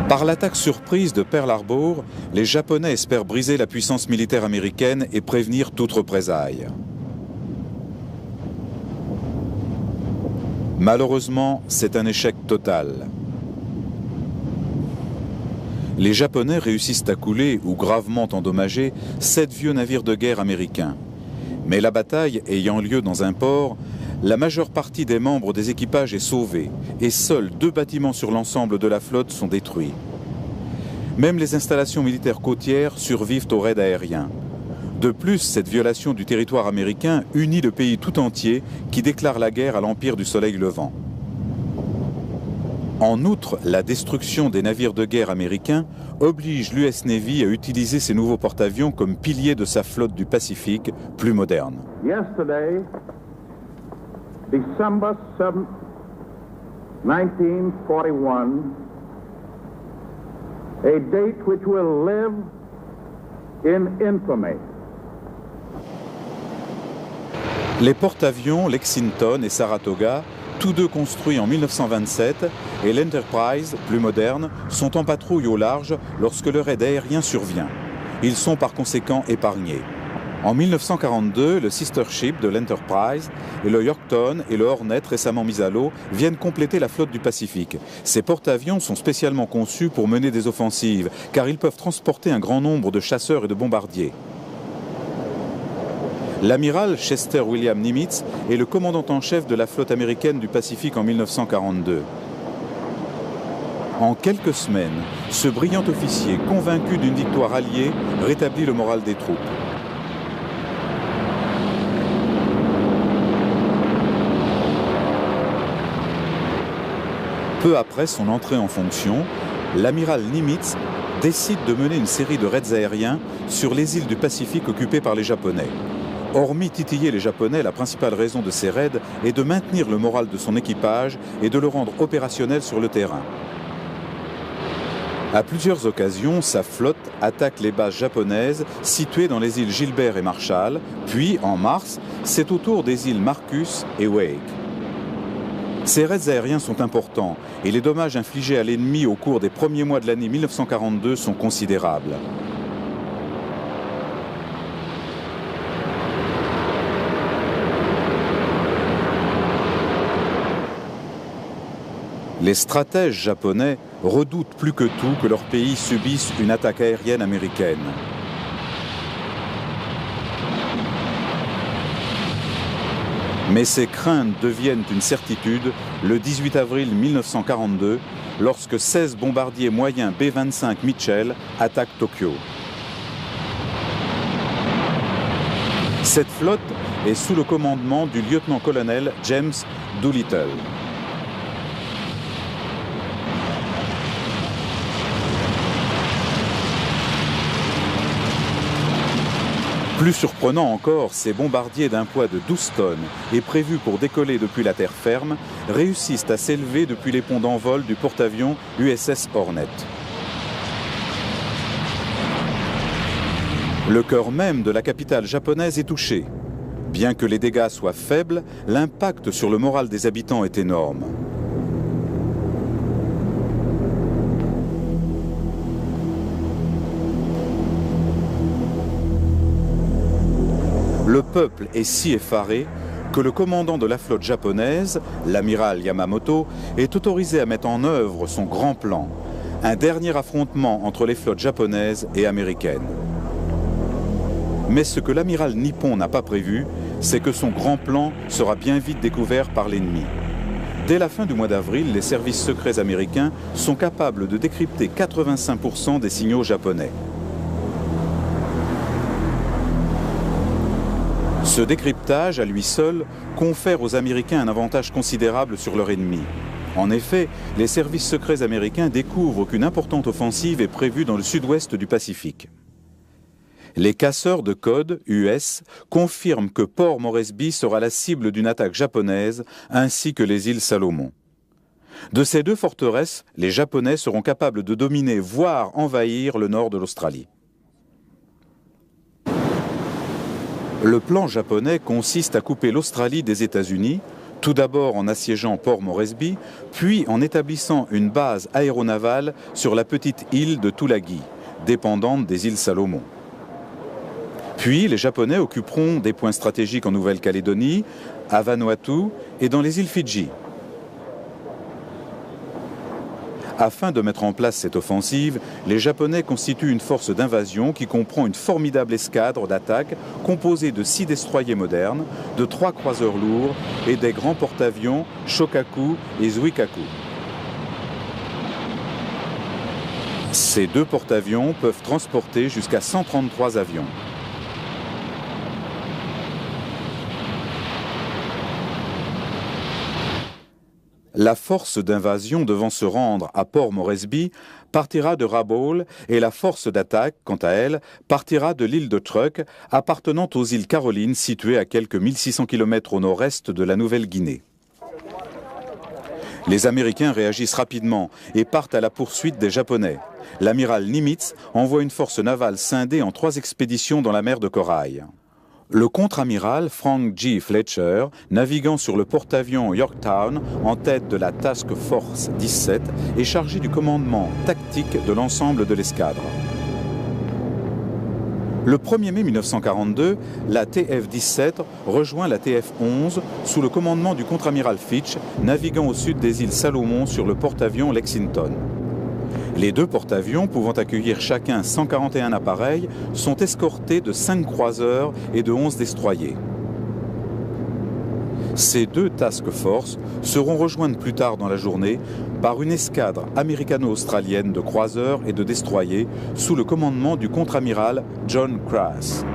Par l'attaque surprise de Pearl Harbor, les Japonais espèrent briser la puissance militaire américaine et prévenir toute représaille. Malheureusement, c'est un échec total. Les Japonais réussissent à couler ou gravement endommager 7 vieux navires de guerre américains. Mais la bataille ayant lieu dans un port, la majeure partie des membres des équipages est sauvée et seuls 2 bâtiments sur l'ensemble de la flotte sont détruits. Même les installations militaires côtières survivent aux raids aériens. De plus, cette violation du territoire américain unit le pays tout entier qui déclare la guerre à l'Empire du Soleil Levant. En outre, la destruction des navires de guerre américains oblige l'US Navy à utiliser ces nouveaux porte-avions comme piliers de sa flotte du Pacifique plus moderne. Yesterday, December 7, 1941, a date which will live in infamy. Les porte-avions Lexington et Saratoga, tous deux construits en 1927, et l'Enterprise, plus moderne, sont en patrouille au large lorsque le raid aérien survient. Ils sont par conséquent épargnés. En 1942, le sister ship de l'Enterprise et le Yorkton et le Hornet récemment mis à l'eau viennent compléter la flotte du Pacifique. Ces porte-avions sont spécialement conçus pour mener des offensives car ils peuvent transporter un grand nombre de chasseurs et de bombardiers. L'amiral Chester William Nimitz est le commandant en chef de la flotte américaine du Pacifique en 1942. En quelques semaines, ce brillant officier, convaincu d'une victoire alliée, rétablit le moral des troupes. Peu après son entrée en fonction, l'amiral Nimitz décide de mener une série de raids aériens sur les îles du Pacifique occupées par les Japonais. Hormis titiller les Japonais, la principale raison de ces raids est de maintenir le moral de son équipage et de le rendre opérationnel sur le terrain. À plusieurs occasions, sa flotte attaque les bases japonaises situées dans les îles Gilbert et Marshall, puis, en mars, c'est au tour des îles Marcus et Wake. Ces raids aériens sont importants et les dommages infligés à l'ennemi au cours des premiers mois de l'année 1942 sont considérables. Les stratèges japonais redoutent plus que tout que leur pays subisse une attaque aérienne américaine. Mais ces craintes deviennent une certitude le 18 avril 1942, lorsque 16 bombardiers moyens B-25 Mitchell attaquent Tokyo. Cette flotte est sous le commandement du lieutenant-colonel James Doolittle. Plus surprenant encore, ces bombardiers d'un poids de 12 tonnes et prévus pour décoller depuis la terre ferme réussissent à s'élever depuis les ponts d'envol du porte-avions USS Hornet. Le cœur même de la capitale japonaise est touché. Bien que les dégâts soient faibles, l'impact sur le moral des habitants est énorme. Le peuple est si effaré que le commandant de la flotte japonaise, l'amiral Yamamoto, est autorisé à mettre en œuvre son grand plan, un dernier affrontement entre les flottes japonaises et américaines. Mais ce que l'amiral nippon n'a pas prévu, c'est que son grand plan sera bien vite découvert par l'ennemi. Dès la fin du mois d'avril, les services secrets américains sont capables de décrypter 85% des signaux japonais. Ce décryptage, à lui seul, confère aux Américains un avantage considérable sur leur ennemi. En effet, les services secrets américains découvrent qu'une importante offensive est prévue dans le sud-ouest du Pacifique. Les casseurs de code, US, confirment que Port Moresby sera la cible d'une attaque japonaise, ainsi que les îles Salomon. De ces 2 forteresses, les Japonais seront capables de dominer, voire envahir le nord de l'Australie. Le plan japonais consiste à couper l'Australie des États-Unis, Tout d'abord en assiégeant Port Moresby, puis en établissant une base aéronavale sur la petite île de Tulagi, dépendante des îles Salomon. Puis les Japonais occuperont des points stratégiques en Nouvelle-Calédonie, à Vanuatu et dans les îles Fidji. Afin de mettre en place cette offensive, les Japonais constituent une force d'invasion qui comprend une formidable escadre d'attaque composée de 6 destroyers modernes, de 3 croiseurs lourds et des grands porte-avions Shokaku et Zuikaku. Ces 2 porte-avions peuvent transporter jusqu'à 133 avions. La force d'invasion devant se rendre à Port Moresby partira de Rabaul et la force d'attaque, quant à elle, partira de l'île de Truk, appartenant aux îles Carolines situées à quelques 1600 km au nord-est de la Nouvelle-Guinée. Les Américains réagissent rapidement et partent à la poursuite des Japonais. L'amiral Nimitz envoie une force navale scindée en 3 expéditions dans la mer de Corail. Le contre-amiral Frank G. Fletcher, naviguant sur le porte-avions Yorktown en tête de la Task Force 17, est chargé du commandement tactique de l'ensemble de l'escadre. Le 1er mai 1942, la TF-17 rejoint la TF-11 sous le commandement du contre-amiral Fitch, naviguant au sud des îles Salomon sur le porte-avions Lexington. Les 2 porte-avions, pouvant accueillir chacun 141 appareils, sont escortés de 5 croiseurs et de 11 destroyers. Ces 2 task force seront rejointes plus tard dans la journée par une escadre américano-australienne de croiseurs et de destroyers sous le commandement du contre-amiral John Crass.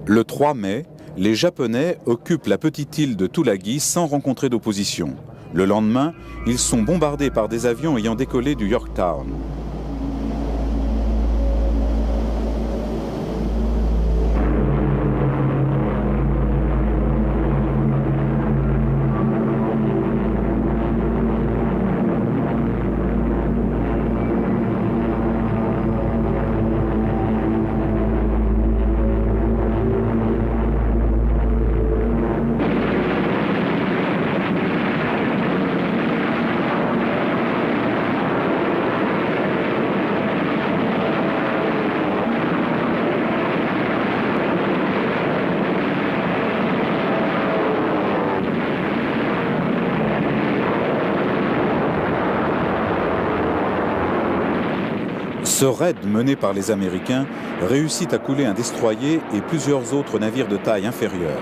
Le 3 mai, les Japonais occupent la petite île de Tulagi sans rencontrer d'opposition. Le lendemain, ils sont bombardés par des avions ayant décollé du Yorktown. Ce raid mené par les Américains réussit à couler un destroyer et plusieurs autres navires de taille inférieure.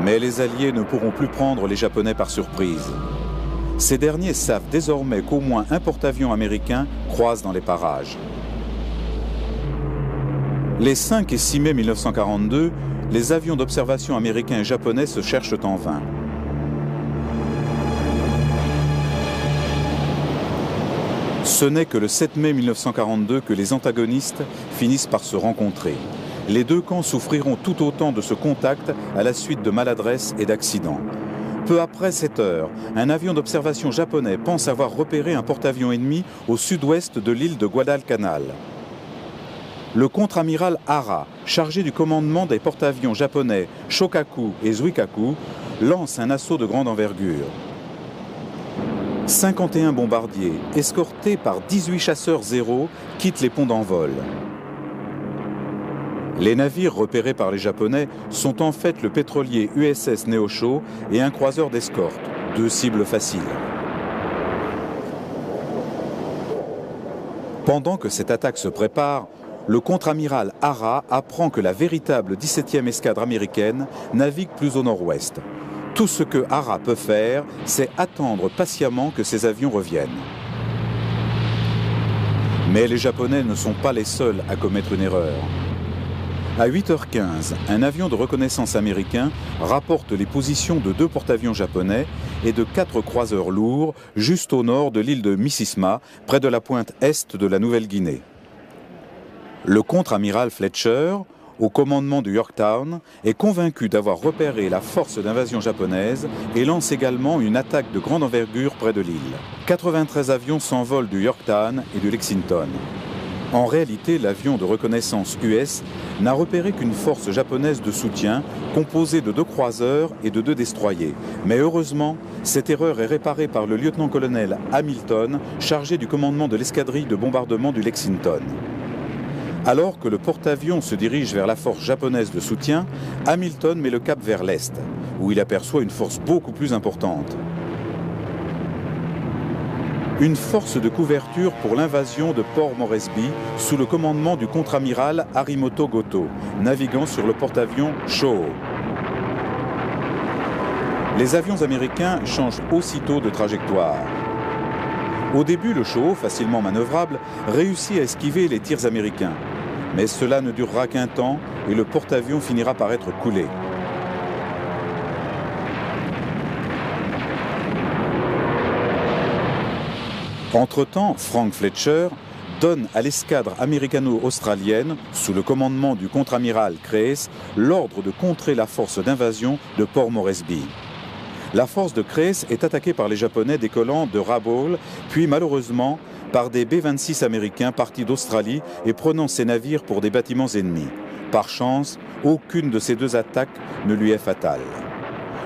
Mais les Alliés ne pourront plus prendre les Japonais par surprise. Ces derniers savent désormais qu'au moins un porte-avions américain croise dans les parages. Les 5 et 6 mai 1942, les avions d'observation américains et japonais se cherchent en vain. Ce n'est que le 7 mai 1942 que les antagonistes finissent par se rencontrer. Les 2 camps souffriront tout autant de ce contact à la suite de maladresses et d'accidents. Peu après 7 heures, un avion d'observation japonais pense avoir repéré un porte-avions ennemi au sud-ouest de l'île de Guadalcanal. Le contre-amiral Hara, chargé du commandement des porte-avions japonais Shokaku et Zuikaku, lance un assaut de grande envergure. 51 bombardiers, escortés par 18 chasseurs Zéro, quittent les ponts d'envol. Les navires repérés par les Japonais sont en fait le pétrolier USS Neosho et un croiseur d'escorte, 2 cibles faciles. Pendant que cette attaque se prépare, le contre-amiral Hara apprend que la véritable 17e escadre américaine navigue plus au nord-ouest. Tout ce que Hara peut faire, c'est attendre patiemment que ces avions reviennent. Mais les Japonais ne sont pas les seuls à commettre une erreur. À 8h15, un avion de reconnaissance américain rapporte les positions de 2 porte-avions japonais et de 4 croiseurs lourds juste au nord de l'île de Missisma, près de la pointe est de la Nouvelle-Guinée. Le contre-amiral Fletcher, au commandement du Yorktown, est convaincu d'avoir repéré la force d'invasion japonaise et lance également une attaque de grande envergure près de l'île. 93 avions s'envolent du Yorktown et du Lexington. En réalité, l'avion de reconnaissance US n'a repéré qu'une force japonaise de soutien composée de 2 croiseurs et de 2 destroyers. Mais heureusement, cette erreur est réparée par le lieutenant-colonel Hamilton, chargé du commandement de l'escadrille de bombardement du Lexington. Alors que le porte-avions se dirige vers la force japonaise de soutien, Hamilton met le cap vers l'est, où il aperçoit une force beaucoup plus importante. Une force de couverture pour l'invasion de Port Moresby sous le commandement du contre-amiral Harimoto Goto, naviguant sur le porte-avions Shoho. Les avions américains changent aussitôt de trajectoire. Au début, le Shoho, facilement manœuvrable, réussit à esquiver les tirs américains. Mais cela ne durera qu'un temps et le porte-avions finira par être coulé. Entre-temps, Frank Fletcher donne à l'escadre américano-australienne, sous le commandement du contre-amiral Crace, l'ordre de contrer la force d'invasion de Port Moresby. La force de Crace est attaquée par les Japonais décollant de Rabaul, puis malheureusement par des B-26 américains partis d'Australie et prenant ces navires pour des bâtiments ennemis. Par chance, aucune de ces 2 attaques ne lui est fatale.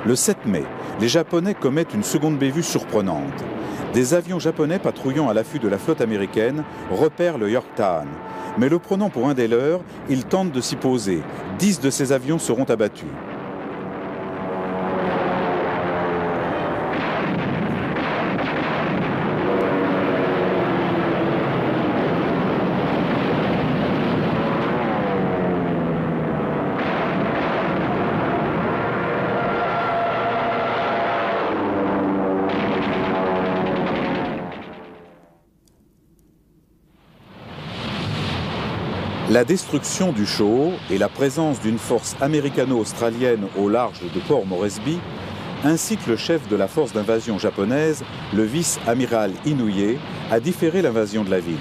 Le 7 mai, les Japonais commettent une seconde bévue surprenante. Des avions japonais patrouillant à l'affût de la flotte américaine repèrent le Yorktown. Mais le prenant pour un des leurs, ils tentent de s'y poser. 10 de ces avions seront abattus. La destruction du Shoho et la présence d'une force américano-australienne au large de Port Moresby incite le chef de la force d'invasion japonaise, le vice-amiral Inoue, à différer l'invasion de la ville.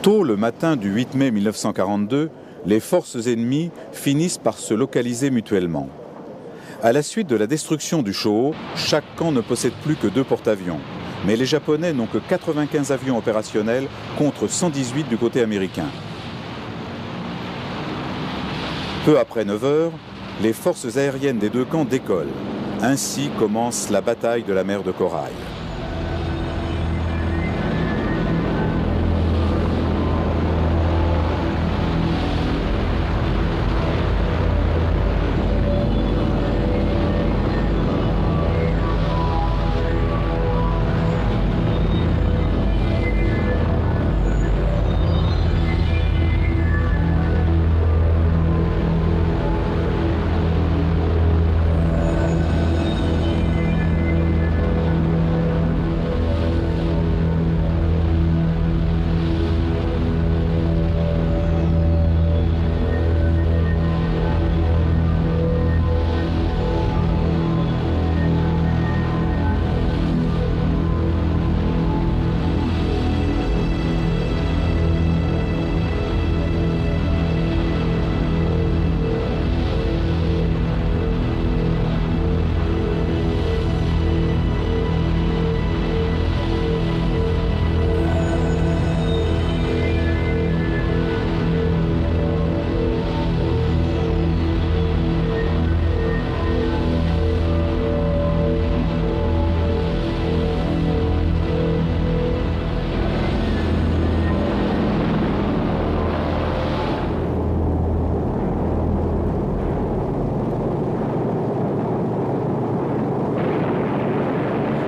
Tôt le matin du 8 mai 1942, les forces ennemies finissent par se localiser mutuellement. À la suite de la destruction du Shoho, chaque camp ne possède plus que 2 porte-avions. Mais les Japonais n'ont que 95 avions opérationnels contre 118 du côté américain. Peu après 9 heures, les forces aériennes des 2 camps décollent. Ainsi commence la bataille de la mer de Corail.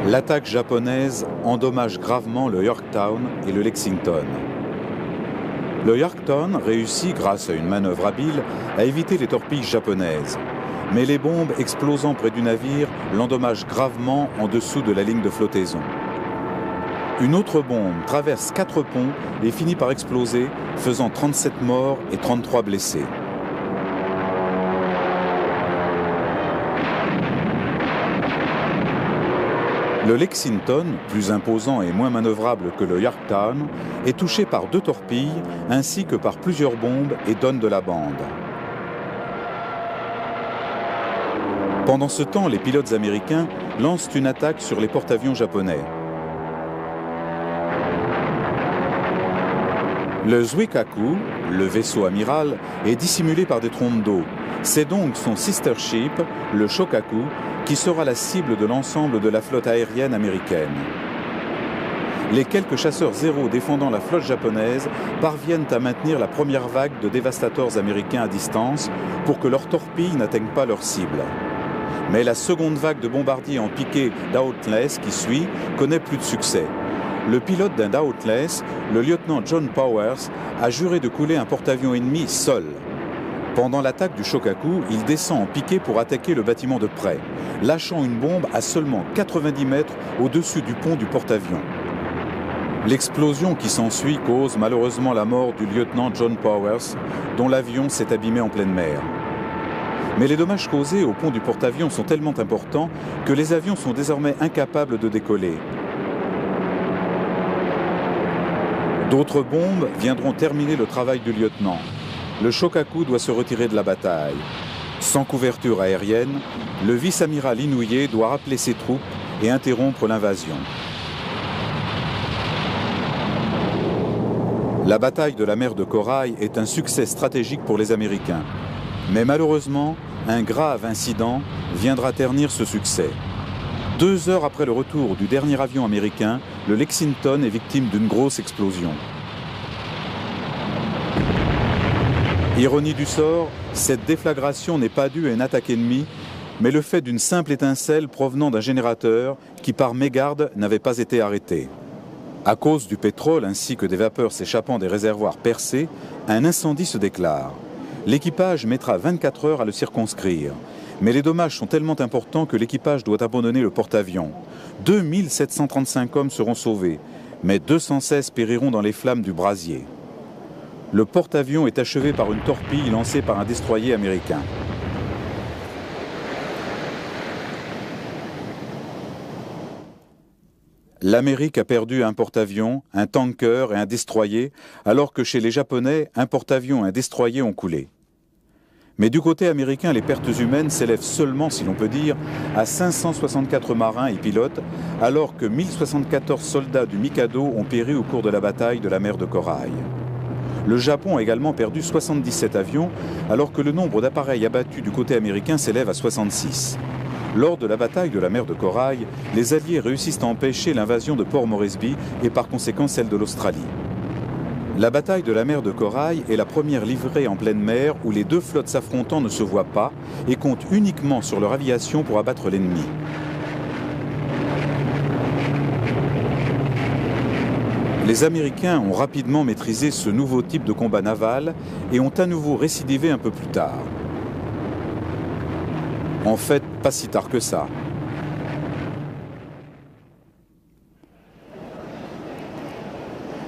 L'attaque japonaise endommage gravement le Yorktown et le Lexington. Le Yorktown réussit, grâce à une manœuvre habile, à éviter les torpilles japonaises. Mais les bombes explosant près du navire l'endommagent gravement en dessous de la ligne de flottaison. Une autre bombe traverse 4 ponts et finit par exploser, faisant 37 morts et 33 blessés. Le Lexington, plus imposant et moins manœuvrable que le Yorktown, est touché par 2 torpilles ainsi que par plusieurs bombes et donne de la bande. Pendant ce temps, les pilotes américains lancent une attaque sur les porte-avions japonais. Le Zuikaku, le vaisseau amiral, est dissimulé par des trompes d'eau. C'est donc son sister ship, le Shokaku, qui sera la cible de l'ensemble de la flotte aérienne américaine. Les quelques chasseurs Zéro défendant la flotte japonaise parviennent à maintenir la première vague de dévastateurs américains à distance pour que leurs torpilles n'atteignent pas leur cible. Mais la seconde vague de bombardiers en piqué Dauntless qui suit connaît plus de succès. Le pilote d'un Dauntless, le lieutenant John Powers, a juré de couler un porte-avions ennemi seul. Pendant l'attaque du Shokaku, il descend en piqué pour attaquer le bâtiment de près, lâchant une bombe à seulement 90 mètres au-dessus du pont du porte-avions. L'explosion qui s'ensuit cause malheureusement la mort du lieutenant John Powers, dont l'avion s'est abîmé en pleine mer. Mais les dommages causés au pont du porte-avions sont tellement importants que les avions sont désormais incapables de décoller. D'autres bombes viendront terminer le travail du lieutenant. Le Shokaku doit se retirer de la bataille. Sans couverture aérienne, le vice-amiral Inouye doit rappeler ses troupes et interrompre l'invasion. La bataille de la mer de Corail est un succès stratégique pour les Américains. Mais malheureusement, un grave incident viendra ternir ce succès. 2 heures après le retour du dernier avion américain, le Lexington est victime d'une grosse explosion. Ironie du sort, cette déflagration n'est pas due à une attaque ennemie, mais le fait d'une simple étincelle provenant d'un générateur qui, par mégarde, n'avait pas été arrêté. À cause du pétrole ainsi que des vapeurs s'échappant des réservoirs percés, un incendie se déclare. L'équipage mettra 24 heures à le circonscrire. Mais les dommages sont tellement importants que l'équipage doit abandonner le porte-avions. 2735 hommes seront sauvés, mais 216 périront dans les flammes du brasier. Le porte-avions est achevé par une torpille lancée par un destroyer américain. L'Amérique a perdu un porte-avions, un tanker et un destroyer, alors que chez les Japonais, un porte-avions et un destroyer ont coulé. Mais du côté américain, les pertes humaines s'élèvent seulement, si l'on peut dire, à 564 marins et pilotes, alors que 1074 soldats du Mikado ont péri au cours de la bataille de la mer de Corail. Le Japon a également perdu 77 avions, alors que le nombre d'appareils abattus du côté américain s'élève à 66. Lors de la bataille de la mer de Corail, les Alliés réussissent à empêcher l'invasion de Port Moresby et par conséquent celle de l'Australie. La bataille de la mer de Corail est la première livrée en pleine mer où les 2 flottes s'affrontant ne se voient pas et comptent uniquement sur leur aviation pour abattre l'ennemi. Les Américains ont rapidement maîtrisé ce nouveau type de combat naval et ont à nouveau récidivé un peu plus tard. En fait, pas si tard que ça.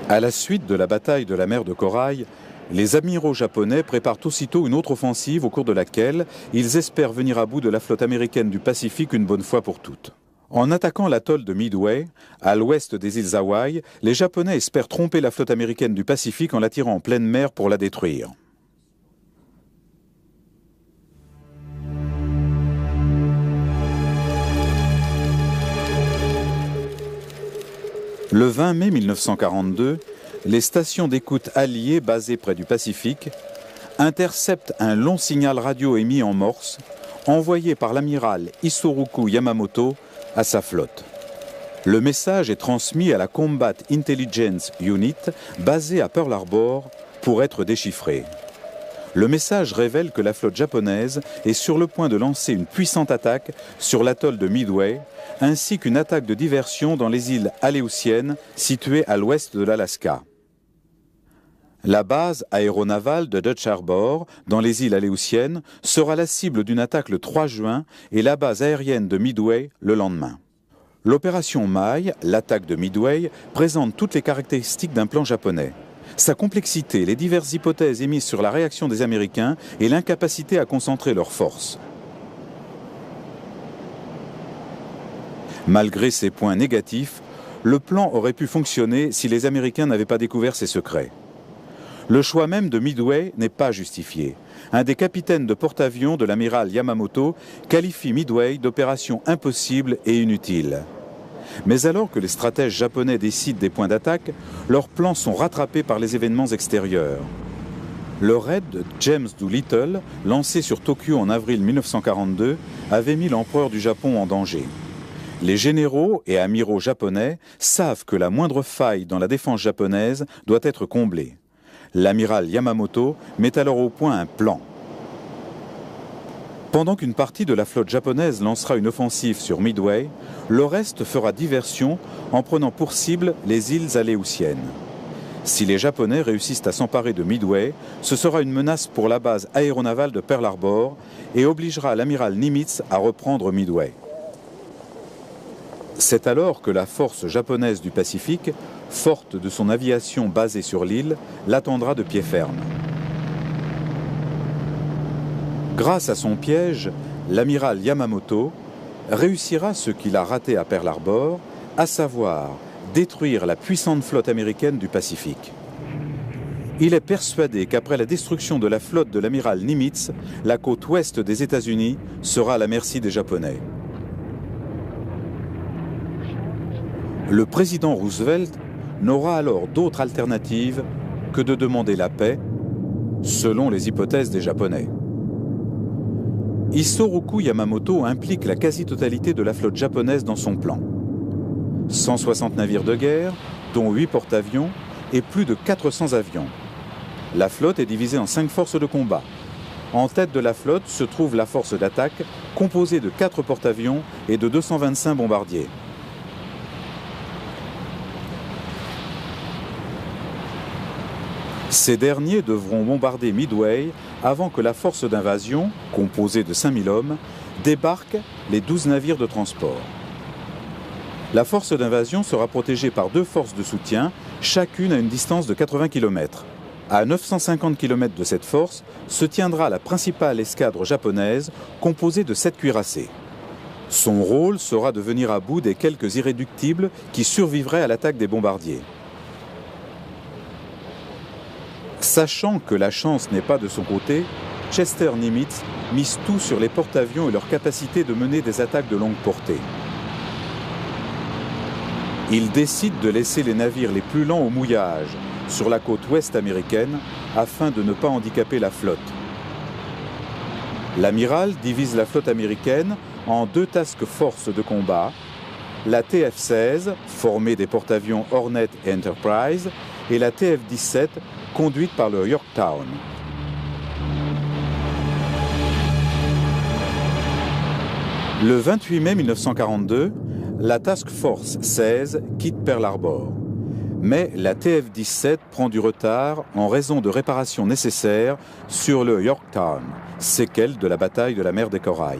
À la suite de la bataille de la mer de Corail, les amiraux japonais préparent aussitôt une autre offensive au cours de laquelle ils espèrent venir à bout de la flotte américaine du Pacifique une bonne fois pour toutes. En attaquant l'atoll de Midway, à l'ouest des îles Hawaï, les Japonais espèrent tromper la flotte américaine du Pacifique en la tirant en pleine mer pour la détruire. Le 20 mai 1942, les stations d'écoute alliées basées près du Pacifique interceptent un long signal radio émis en morse, envoyé par l'amiral Isoroku Yamamoto à sa flotte. Le message est transmis à la Combat Intelligence Unit, basée à Pearl Harbor, pour être déchiffré. Le message révèle que la flotte japonaise est sur le point de lancer une puissante attaque sur l'atoll de Midway, ainsi qu'une attaque de diversion dans les îles Aléoutiennes, situées à l'ouest de l'Alaska. La base aéronavale de Dutch Harbor, dans les îles Aléoutiennes, sera la cible d'une attaque le 3 juin et la base aérienne de Midway le lendemain. L'opération Mai, l'attaque de Midway, présente toutes les caractéristiques d'un plan japonais. Sa complexité, les diverses hypothèses émises sur la réaction des Américains et l'incapacité à concentrer leurs forces. Malgré ces points négatifs, le plan aurait pu fonctionner si les Américains n'avaient pas découvert ses secrets. Le choix même de Midway n'est pas justifié. Un des capitaines de porte-avions de l'amiral Yamamoto qualifie Midway d'opération impossible et inutile. Mais alors que les stratèges japonais décident des points d'attaque, leurs plans sont rattrapés par les événements extérieurs. Le raid de James Doolittle, lancé sur Tokyo en avril 1942, avait mis l'empereur du Japon en danger. Les généraux et amiraux japonais savent que la moindre faille dans la défense japonaise doit être comblée. L'amiral Yamamoto met alors au point un plan. Pendant qu'une partie de la flotte japonaise lancera une offensive sur Midway, le reste fera diversion en prenant pour cible les îles Aléoutiennes. Si les Japonais réussissent à s'emparer de Midway, ce sera une menace pour la base aéronavale de Pearl Harbor et obligera l'amiral Nimitz à reprendre Midway. C'est alors que la force japonaise du Pacifique, forte de son aviation basée sur l'île, l'attendra de pied ferme. Grâce à son piège, l'amiral Yamamoto réussira ce qu'il a raté à Pearl Harbor, à savoir détruire la puissante flotte américaine du Pacifique. Il est persuadé qu'après la destruction de la flotte de l'amiral Nimitz, la côte ouest des États-Unis sera à la merci des Japonais. Le président Roosevelt n'aura alors d'autre alternative que de demander la paix, selon les hypothèses des Japonais. Isoroku Yamamoto implique la quasi-totalité de la flotte japonaise dans son plan. 160 navires de guerre, dont 8 porte-avions et plus de 400 avions. La flotte est divisée en 5 forces de combat. En tête de la flotte se trouve la force d'attaque, composée de 4 porte-avions et de 225 bombardiers. Ces derniers devront bombarder Midway avant que la force d'invasion, composée de 5000 hommes, débarque les 12 navires de transport. La force d'invasion sera protégée par 2 forces de soutien, chacune à une distance de 80 km. À 950 km de cette force se tiendra la principale escadre japonaise, composée de 7 cuirassés. Son rôle sera de venir à bout des quelques irréductibles qui survivraient à l'attaque des bombardiers. Sachant que la chance n'est pas de son côté, Chester Nimitz mise tout sur les porte-avions et leur capacité de mener des attaques de longue portée. Il décide de laisser les navires les plus lents au mouillage sur la côte ouest américaine afin de ne pas handicaper la flotte. L'amiral divise la flotte américaine en 2 task forces de combat, la TF-16, formée des porte-avions Hornet et Enterprise, et la TF-17, conduite par le Yorktown. Le 28 mai 1942, la Task Force 16 quitte Pearl Harbor. Mais la TF-17 prend du retard en raison de réparations nécessaires sur le Yorktown, séquelle de la bataille de la mer des Corails.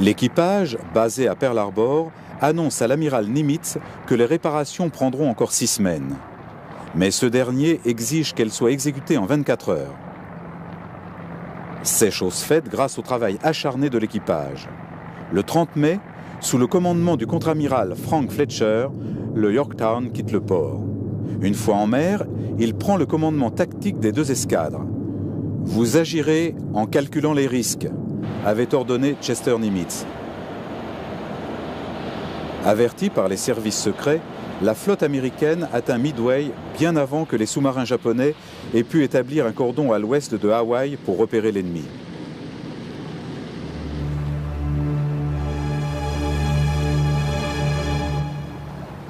L'équipage, basé à Pearl Harbor, annonce à l'amiral Nimitz que les réparations prendront encore 6 semaines. Mais ce dernier exige qu'elles soient exécutées en 24 heures. C'est chose faite grâce au travail acharné de l'équipage. Le 30 mai, sous le commandement du contre-amiral Frank Fletcher, le Yorktown quitte le port. Une fois en mer, il prend le commandement tactique des 2 escadres. « Vous agirez en calculant les risques », avait ordonné Chester Nimitz. Avertie par les services secrets, la flotte américaine atteint Midway bien avant que les sous-marins japonais aient pu établir un cordon à l'ouest de Hawaï pour repérer l'ennemi.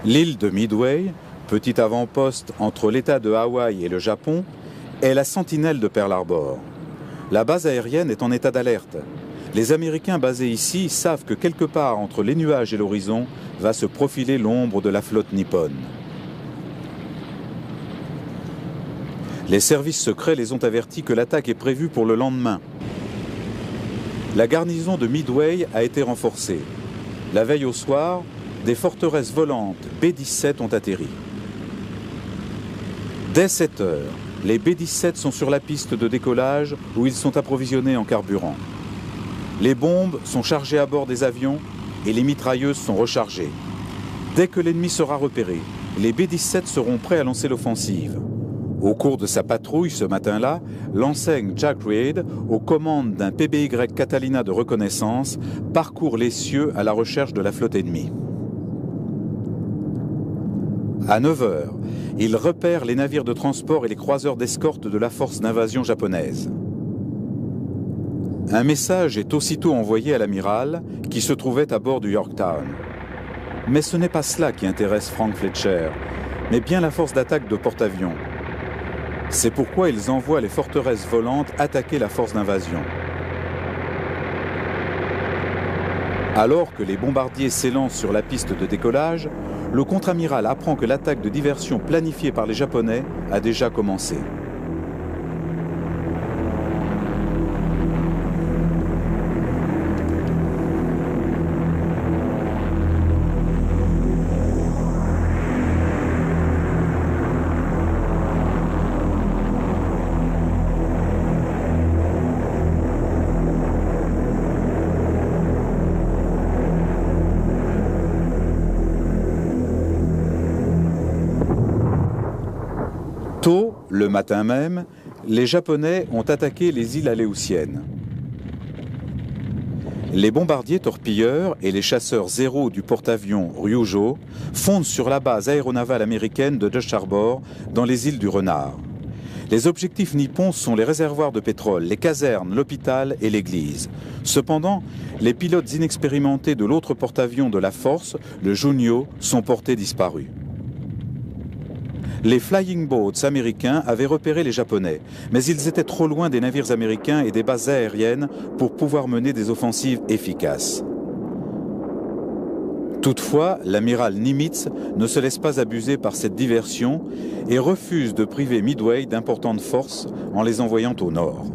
L'île de Midway, petit avant-poste entre l'État de Hawaï et le Japon, est la sentinelle de Pearl Harbor. La base aérienne est en état d'alerte. Les Américains basés ici savent que quelque part entre les nuages et l'horizon va se profiler l'ombre de la flotte nippone. Les services secrets les ont avertis que l'attaque est prévue pour le lendemain. La garnison de Midway a été renforcée. La veille au soir, des forteresses volantes B-17 ont atterri. Dès 7 heures, les B-17 sont sur la piste de décollage où ils sont approvisionnés en carburant. Les bombes sont chargées à bord des avions et les mitrailleuses sont rechargées. Dès que l'ennemi sera repéré, les B-17 seront prêts à lancer l'offensive. Au cours de sa patrouille ce matin-là, l'enseigne Jack Reed, aux commandes d'un PBY Catalina de reconnaissance, parcourt les cieux à la recherche de la flotte ennemie. À 9 h, il repère les navires de transport et les croiseurs d'escorte de la force d'invasion japonaise. Un message est aussitôt envoyé à l'amiral qui se trouvait à bord du Yorktown. Mais ce n'est pas cela qui intéresse Frank Fletcher, mais bien la force d'attaque de porte-avions. C'est pourquoi ils envoient les forteresses volantes attaquer la force d'invasion. Alors que les bombardiers s'élancent sur la piste de décollage, le contre-amiral apprend que l'attaque de diversion planifiée par les Japonais a déjà commencé. Tôt, le matin même, les Japonais ont attaqué les îles Aléoutiennes. Les bombardiers torpilleurs et les chasseurs Zéro du porte-avions Ryujo fondent sur la base aéronavale américaine de Dutch Harbor dans les îles du Renard. Les objectifs nippons sont les réservoirs de pétrole, les casernes, l'hôpital et l'église. Cependant, les pilotes inexpérimentés de l'autre porte-avions de la force, le Junyo, sont portés disparus. Les flying boats américains avaient repéré les Japonais, mais ils étaient trop loin des navires américains et des bases aériennes pour pouvoir mener des offensives efficaces. Toutefois, l'amiral Nimitz ne se laisse pas abuser par cette diversion et refuse de priver Midway d'importantes forces en les envoyant au nord.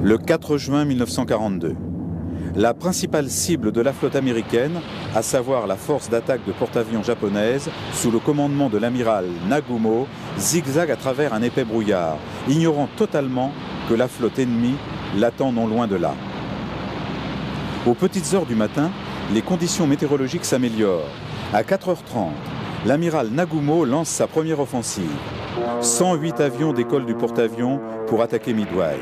Le 4 juin 1942. La principale cible de la flotte américaine, à savoir la force d'attaque de porte-avions japonaise, sous le commandement de l'amiral Nagumo, zigzague à travers un épais brouillard, ignorant totalement que la flotte ennemie l'attend non loin de là. Aux petites heures du matin, les conditions météorologiques s'améliorent. À 4h30, l'amiral Nagumo lance sa première offensive. 108 avions décollent du porte-avions pour attaquer Midway.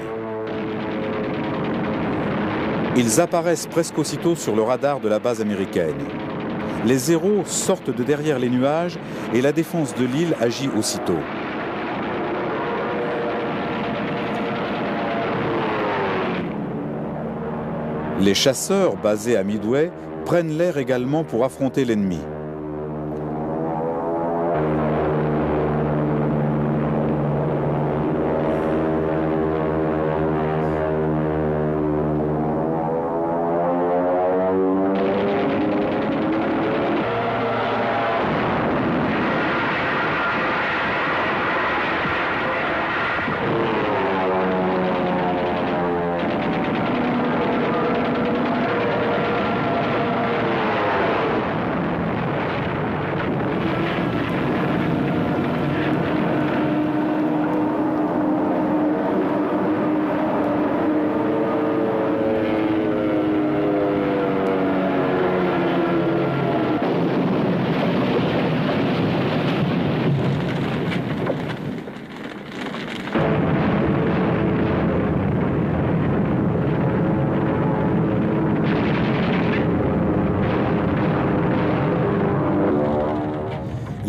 Ils apparaissent presque aussitôt sur le radar de la base américaine. Les Zéros sortent de derrière les nuages et la défense de l'île agit aussitôt. Les chasseurs basés à Midway prennent l'air également pour affronter l'ennemi.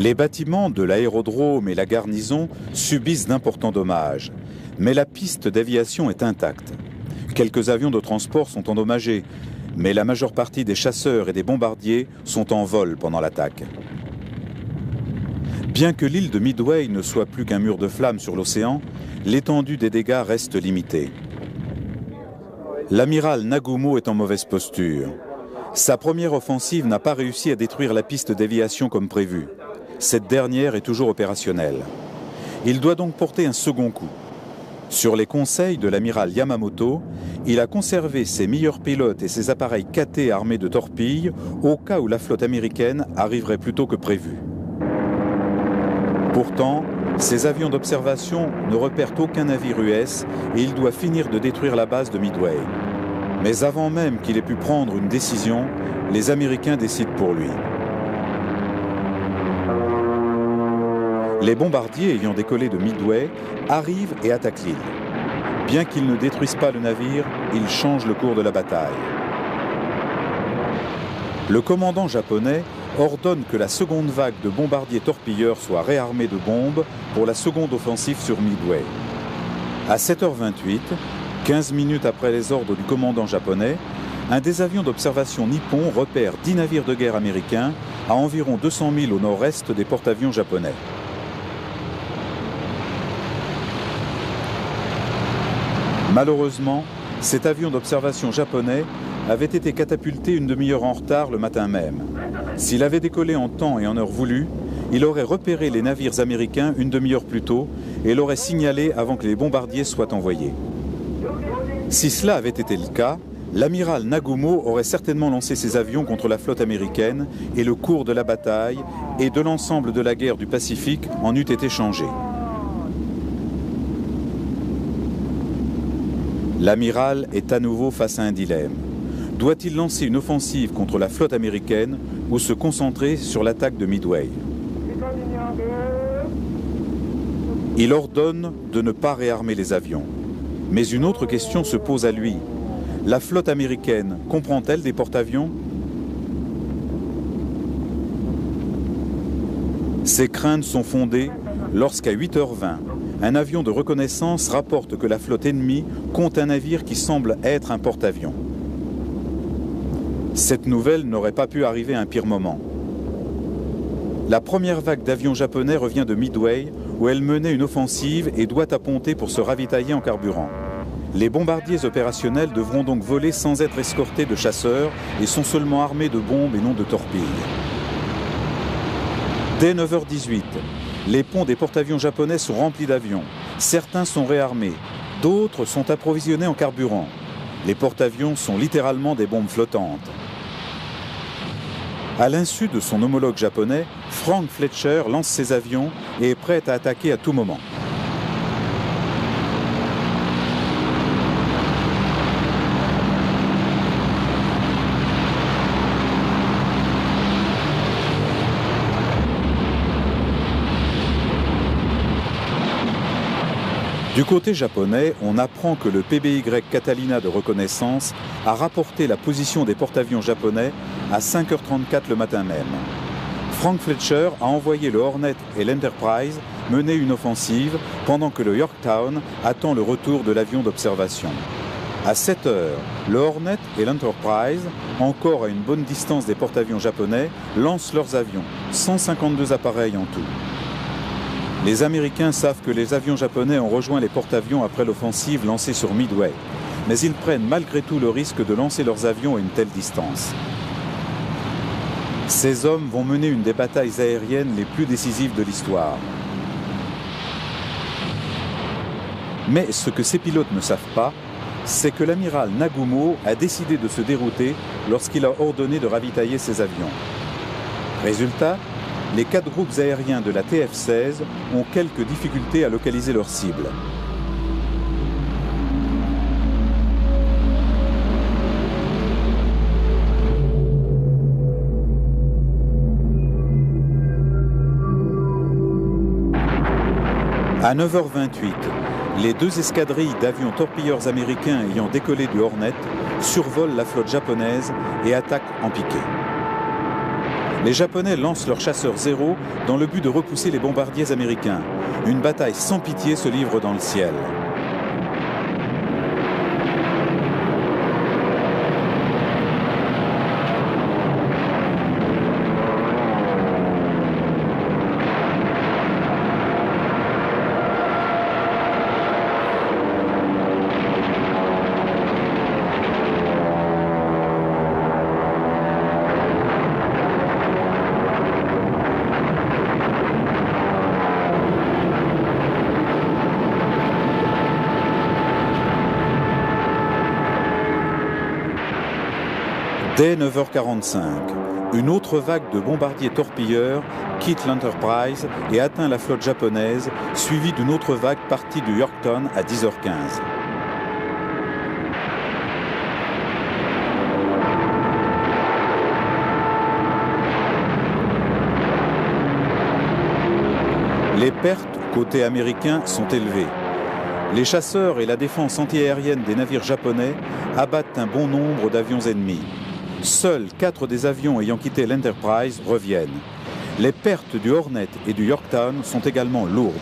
Les bâtiments de l'aérodrome et la garnison subissent d'importants dommages, mais la piste d'aviation est intacte. Quelques avions de transport sont endommagés, mais la majeure partie des chasseurs et des bombardiers sont en vol pendant l'attaque. Bien que l'île de Midway ne soit plus qu'un mur de flammes sur l'océan, l'étendue des dégâts reste limitée. L'amiral Nagumo est en mauvaise posture. Sa première offensive n'a pas réussi à détruire la piste d'aviation comme prévu. Cette dernière est toujours opérationnelle. Il doit donc porter un second coup. Sur les conseils de l'amiral Yamamoto, il a conservé ses meilleurs pilotes et ses appareils KT armés de torpilles au cas où la flotte américaine arriverait plus tôt que prévu. Pourtant, Ces avions d'observation ne repèrent aucun navire US et il doit finir de détruire la base de Midway. Mais avant même qu'il ait pu prendre une décision, les Américains décident pour lui. Les bombardiers ayant décollé de Midway arrivent et attaquent l'île. Bien qu'ils ne détruisent pas le navire, ils changent le cours de la bataille. Le commandant japonais ordonne que la seconde vague de bombardiers torpilleurs soit réarmée de bombes pour la seconde offensive sur Midway. À 7h28, 15 minutes après les ordres du commandant japonais, un des avions d'observation nippon repère 10 navires de guerre américains à environ 200 000 au nord-est des porte-avions japonais. Malheureusement, cet avion d'observation japonais avait été catapulté une demi-heure en retard le matin même. S'il avait décollé en temps et en heure voulue, il aurait repéré les navires américains une demi-heure plus tôt et l'aurait signalé avant que les bombardiers soient envoyés. Si cela avait été le cas, l'amiral Nagumo aurait certainement lancé ses avions contre la flotte américaine et le cours de la bataille et de l'ensemble de la guerre du Pacifique en eût été changé. L'amiral est à nouveau face à un dilemme. Doit-il lancer une offensive contre la flotte américaine ou se concentrer sur l'attaque de Midway? Il ordonne de ne pas réarmer les avions. Mais une autre question se pose à lui. La flotte américaine comprend-elle des porte-avions? Ces craintes sont fondées lorsqu'à 8h20, un avion de reconnaissance rapporte que la flotte ennemie compte un navire qui semble être un porte-avions. Cette nouvelle n'aurait pas pu arriver à un pire moment. La première vague d'avions japonais revient de Midway, où elle menait une offensive et doit apponter pour se ravitailler en carburant. Les bombardiers opérationnels devront donc voler sans être escortés de chasseurs et sont seulement armés de bombes et non de torpilles. Dès 9h18, les ponts des porte-avions japonais sont remplis d'avions. Certains sont réarmés, d'autres sont approvisionnés en carburant. Les porte-avions sont littéralement des bombes flottantes. À l'insu de son homologue japonais, Frank Fletcher lance ses avions et est prêt à attaquer à tout moment. Du côté japonais, on apprend que le PBY Catalina de reconnaissance a rapporté la position des porte-avions japonais à 5h34 le matin même. Frank Fletcher a envoyé le Hornet et l'Enterprise mener une offensive pendant que le Yorktown attend le retour de l'avion d'observation. À 7h, le Hornet et l'Enterprise, encore à une bonne distance des porte-avions japonais, lancent leurs avions, 152 appareils en tout. Les Américains savent que les avions japonais ont rejoint les porte-avions après l'offensive lancée sur Midway, mais ils prennent malgré tout le risque de lancer leurs avions à une telle distance. Ces hommes vont mener une des batailles aériennes les plus décisives de l'histoire. Mais ce que ces pilotes ne savent pas, c'est que l'amiral Nagumo a décidé de se dérouter lorsqu'il a ordonné de ravitailler ses avions. Résultat, les 4 groupes aériens de la TF-16 ont quelques difficultés à localiser leurs cibles. À 9h28, les 2 escadrilles d'avions torpilleurs américains ayant décollé du Hornet survolent la flotte japonaise et attaquent en piqué. Les Japonais lancent leurs chasseurs Zéro dans le but de repousser les bombardiers américains. Une bataille sans pitié se livre dans le ciel. Dès 9h45, une autre vague de bombardiers torpilleurs quitte l'Enterprise et atteint la flotte japonaise, suivie d'une autre vague partie du Yorktown à 10h15. Les pertes côté américain sont élevées. Les chasseurs et la défense antiaérienne des navires japonais abattent un bon nombre d'avions ennemis. Seuls 4 des avions ayant quitté l'Enterprise reviennent. Les pertes du Hornet et du Yorktown sont également lourdes.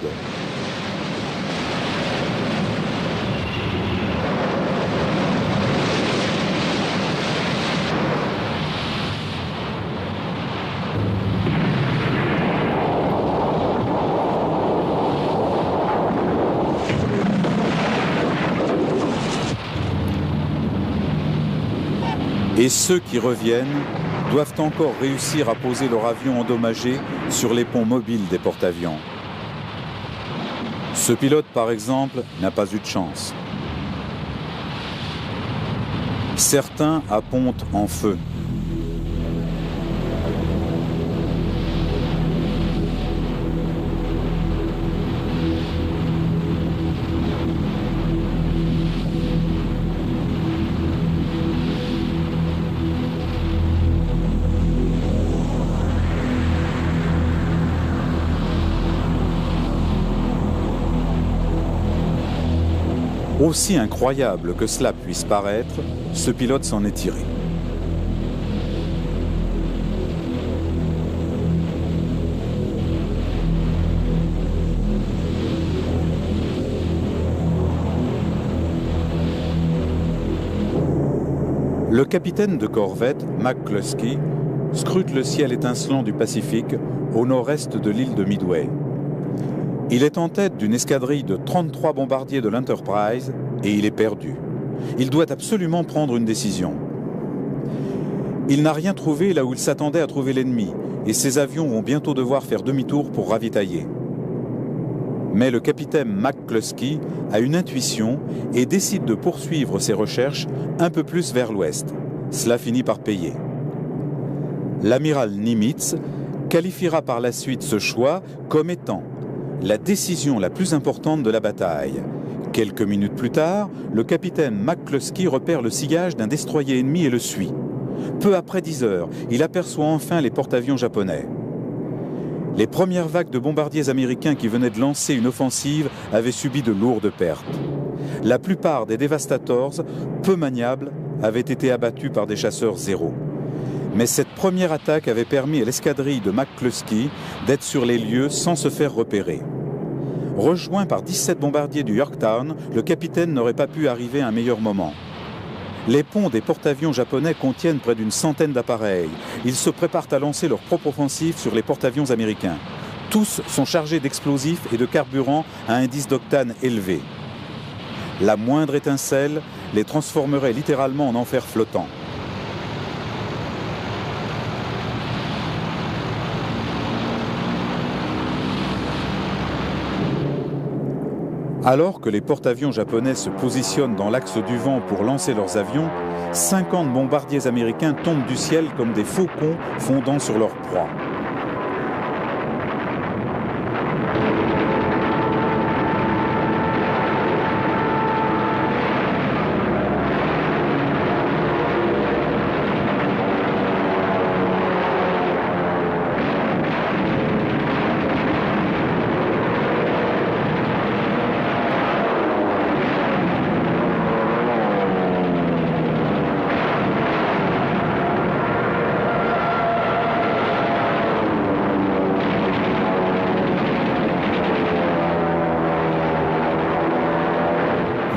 Et ceux qui reviennent doivent encore réussir à poser leur avion endommagé sur les ponts mobiles des porte-avions. Ce pilote, par exemple, n'a pas eu de chance. Certains appontent en feu. Aussi incroyable que cela puisse paraître, ce pilote s'en est tiré. Le capitaine de corvette, McCluskey, scrute le ciel étincelant du Pacifique au nord-est de l'île de Midway. Il est en tête d'une escadrille de 33 bombardiers de l'Enterprise et il est perdu. Il doit absolument prendre une décision. Il n'a rien trouvé là où il s'attendait à trouver l'ennemi et ses avions vont bientôt devoir faire demi-tour pour ravitailler. Mais le capitaine McCluskey a une intuition et décide de poursuivre ses recherches un peu plus vers l'ouest. Cela finit par payer. L'amiral Nimitz qualifiera par la suite ce choix comme étant la décision la plus importante de la bataille. Quelques minutes plus tard, le capitaine McCluskey repère le sillage d'un destroyer ennemi et le suit. Peu après 10 heures, il aperçoit enfin les porte-avions japonais. Les premières vagues de bombardiers américains qui venaient de lancer une offensive avaient subi de lourdes pertes. La plupart des Devastators, peu maniables, avaient été abattus par des chasseurs Zéro. Mais cette première attaque avait permis à l'escadrille de McCluskey d'être sur les lieux sans se faire repérer. Rejoint par 17 bombardiers du Yorktown, le capitaine n'aurait pas pu arriver à un meilleur moment. Les ponts des porte-avions japonais contiennent près d'une centaine d'appareils. Ils se préparent à lancer leur propre offensive sur les porte-avions américains. Tous sont chargés d'explosifs et de carburant à indice d'octane élevé. La moindre étincelle les transformerait littéralement en enfer flottant. Alors que les porte-avions japonais se positionnent dans l'axe du vent pour lancer leurs avions, 50 bombardiers américains tombent du ciel comme des faucons fondant sur leur proie.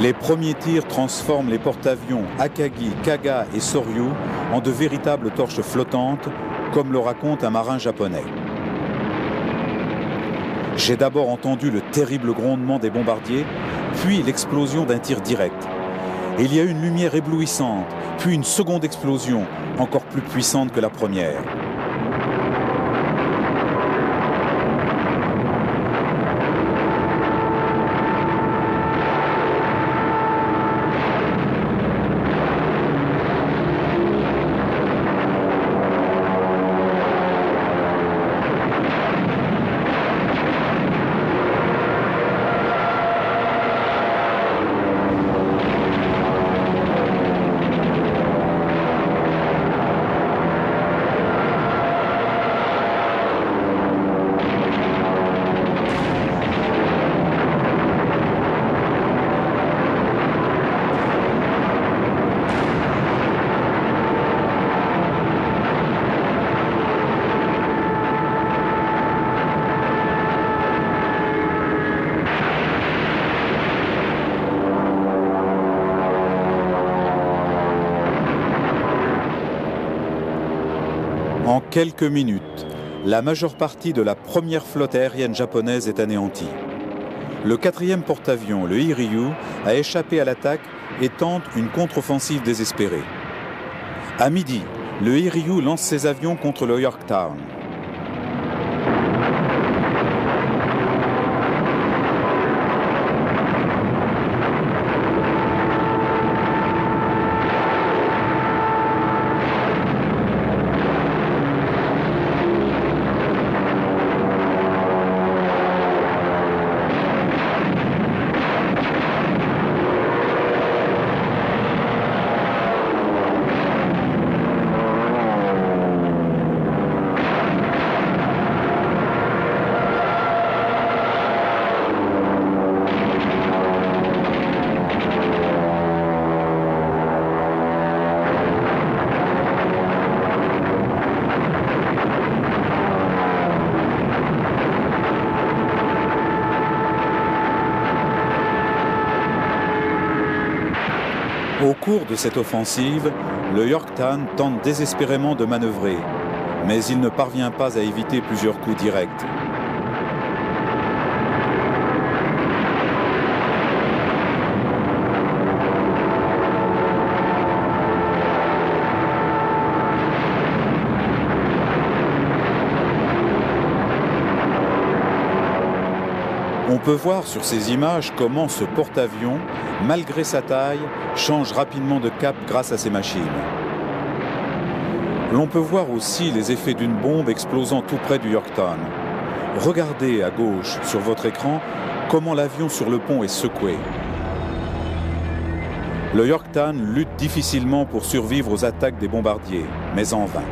Les premiers tirs transforment les porte-avions Akagi, Kaga et Soryu en de véritables torches flottantes, comme le raconte un marin japonais. J'ai d'abord entendu le terrible grondement des bombardiers, puis l'explosion d'un tir direct. Et il y a eu une lumière éblouissante, puis une seconde explosion, encore plus puissante que la première. quelques minutes, la majeure partie de la première flotte aérienne japonaise est anéantie. Le 4e porte-avions, le Hiryu, a échappé à l'attaque et tente une contre-offensive désespérée. À midi, le Hiryu lance ses avions contre le Yorktown. Au cours de cette offensive, le Yorktown tente désespérément de manœuvrer, mais il ne parvient pas à éviter plusieurs coups directs. On peut voir sur ces images comment ce porte-avions, malgré sa taille, change rapidement de cap grâce à ses machines. L'on peut voir aussi les effets d'une bombe explosant tout près du Yorktown. Regardez à gauche sur votre écran comment l'avion sur le pont est secoué. Le Yorktown lutte difficilement pour survivre aux attaques des bombardiers, mais en vain.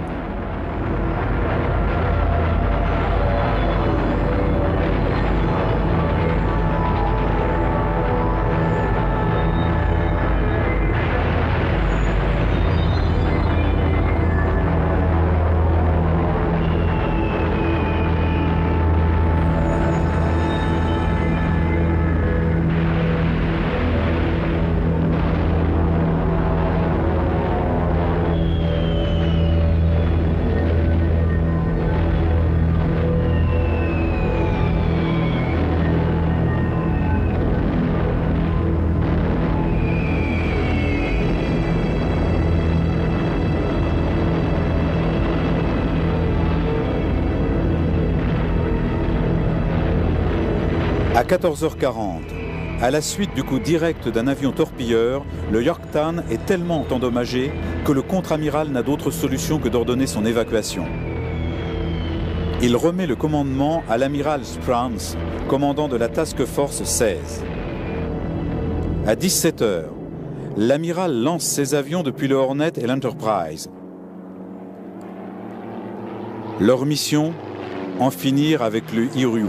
À 14h40, à la suite du coup direct d'un avion torpilleur, le Yorktown est tellement endommagé que le contre-amiral n'a d'autre solution que d'ordonner son évacuation. Il remet le commandement à l'amiral Spruance, commandant de la Task Force 16. À 17h, l'amiral lance ses avions depuis le Hornet et l'Enterprise. Leur mission, en finir avec le Hiryu.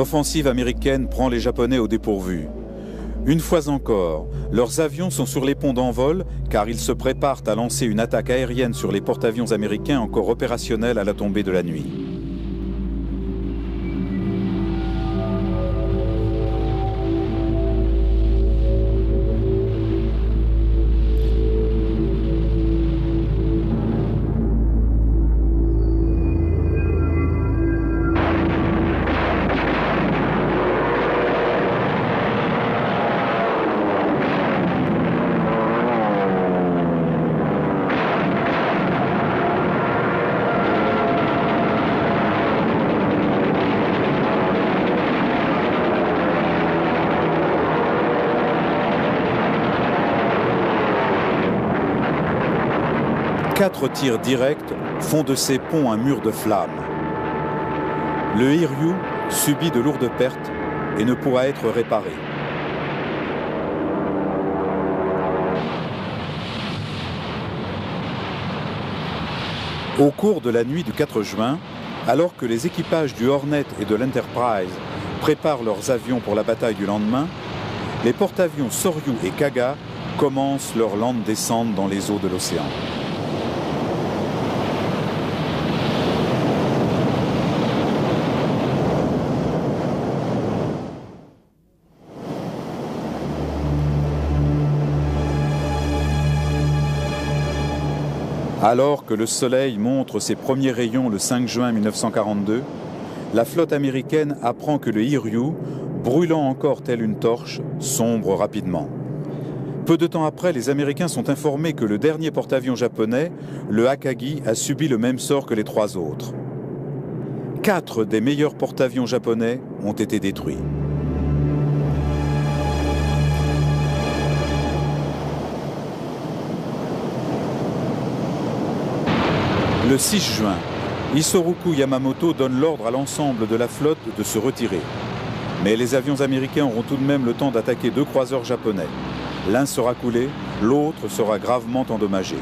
L'offensive américaine prend les Japonais au dépourvu. Une fois encore, leurs avions sont sur les ponts d'envol car ils se préparent à lancer une attaque aérienne sur les porte-avions américains encore opérationnels à la tombée de la nuit. Quatre tirs directs font de ces ponts un mur de flammes. Le Hiryu subit de lourdes pertes et ne pourra être réparé. Au cours de la nuit du 4 juin, Alors que les équipages du Hornet et de l'Enterprise préparent leurs avions pour la bataille du lendemain, les porte-avions Soryu et Kaga commencent leur lente descente dans les eaux de l'océan. Alors que le soleil montre ses premiers rayons le 5 juin 1942, la flotte américaine apprend que le Hiryu, brûlant encore telle une torche, sombre rapidement. Peu de temps après, les Américains sont informés que le dernier porte-avions japonais, le Akagi, a subi le même sort que les 3 autres. 4 des meilleurs porte-avions japonais ont été détruits. Le 6 juin, Isoroku Yamamoto donne l'ordre à l'ensemble de la flotte de se retirer. Mais les avions américains auront tout de même le temps d'attaquer 2 croiseurs japonais. L'un sera coulé, l'autre sera gravement endommagé.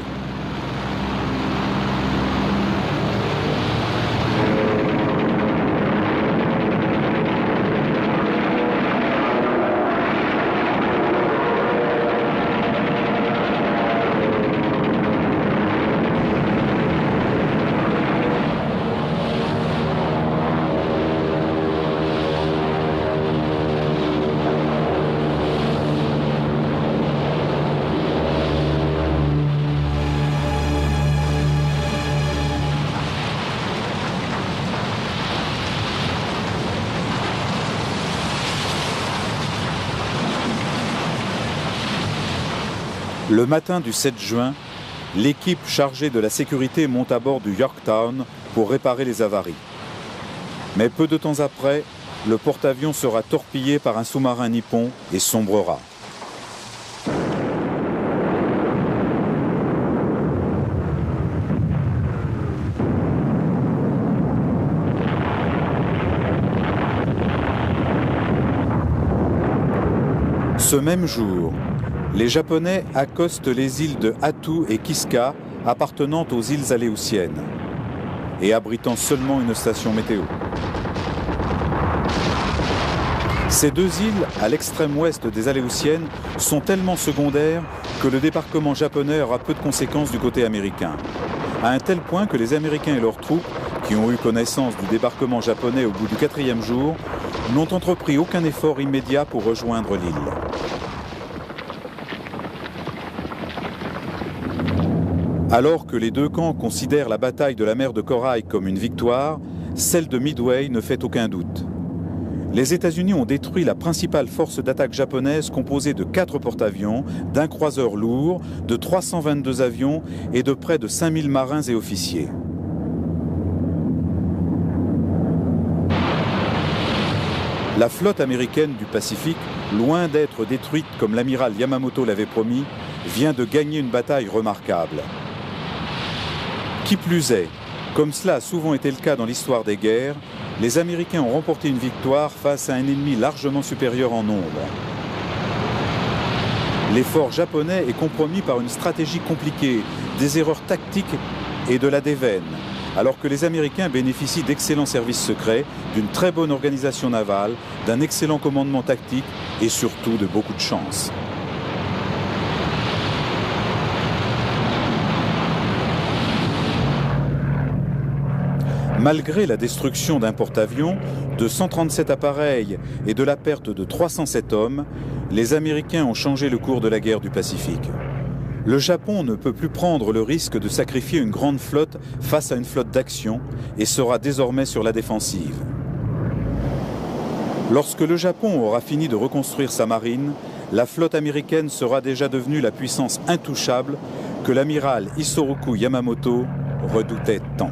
Le matin du 7 juin, l'équipe chargée de la sécurité monte à bord du Yorktown pour réparer les avaries. Mais peu de temps après, le porte-avions sera torpillé par un sous-marin nippon et sombrera. Ce même jour, les Japonais accostent les îles de Attu et Kiska appartenant aux îles Aléoutiennes et abritant seulement une station météo. Ces 2 îles, à l'extrême ouest des Aléoutiennes, sont tellement secondaires que le débarquement japonais aura peu de conséquences du côté américain. À un tel point que les Américains et leurs troupes, qui ont eu connaissance du débarquement japonais au bout du 4e jour, n'ont entrepris aucun effort immédiat pour rejoindre l'île. Alors que les 2 camps considèrent la bataille de la mer de Corail comme une victoire, celle de Midway ne fait aucun doute. Les États-Unis ont détruit la principale force d'attaque japonaise composée de 4 porte-avions, d'un croiseur lourd, de 322 avions et de près de 5000 marins et officiers. La flotte américaine du Pacifique, loin d'être détruite comme l'amiral Yamamoto l'avait promis, vient de gagner une bataille remarquable. Qui plus est, comme cela a souvent été le cas dans l'histoire des guerres, les Américains ont remporté une victoire face à un ennemi largement supérieur en nombre. L'effort japonais est compromis par une stratégie compliquée, des erreurs tactiques et de la déveine, alors que les Américains bénéficient d'excellents services secrets, d'une très bonne organisation navale, d'un excellent commandement tactique et surtout de beaucoup de chance. Malgré la destruction d'un porte-avions, de 137 appareils et de la perte de 307 hommes, les Américains ont changé le cours de la guerre du Pacifique. Le Japon ne peut plus prendre le risque de sacrifier une grande flotte face à une flotte d'action et sera désormais sur la défensive. Lorsque le Japon aura fini de reconstruire sa marine, la flotte américaine sera déjà devenue la puissance intouchable que l'amiral Isoroku Yamamoto redoutait tant.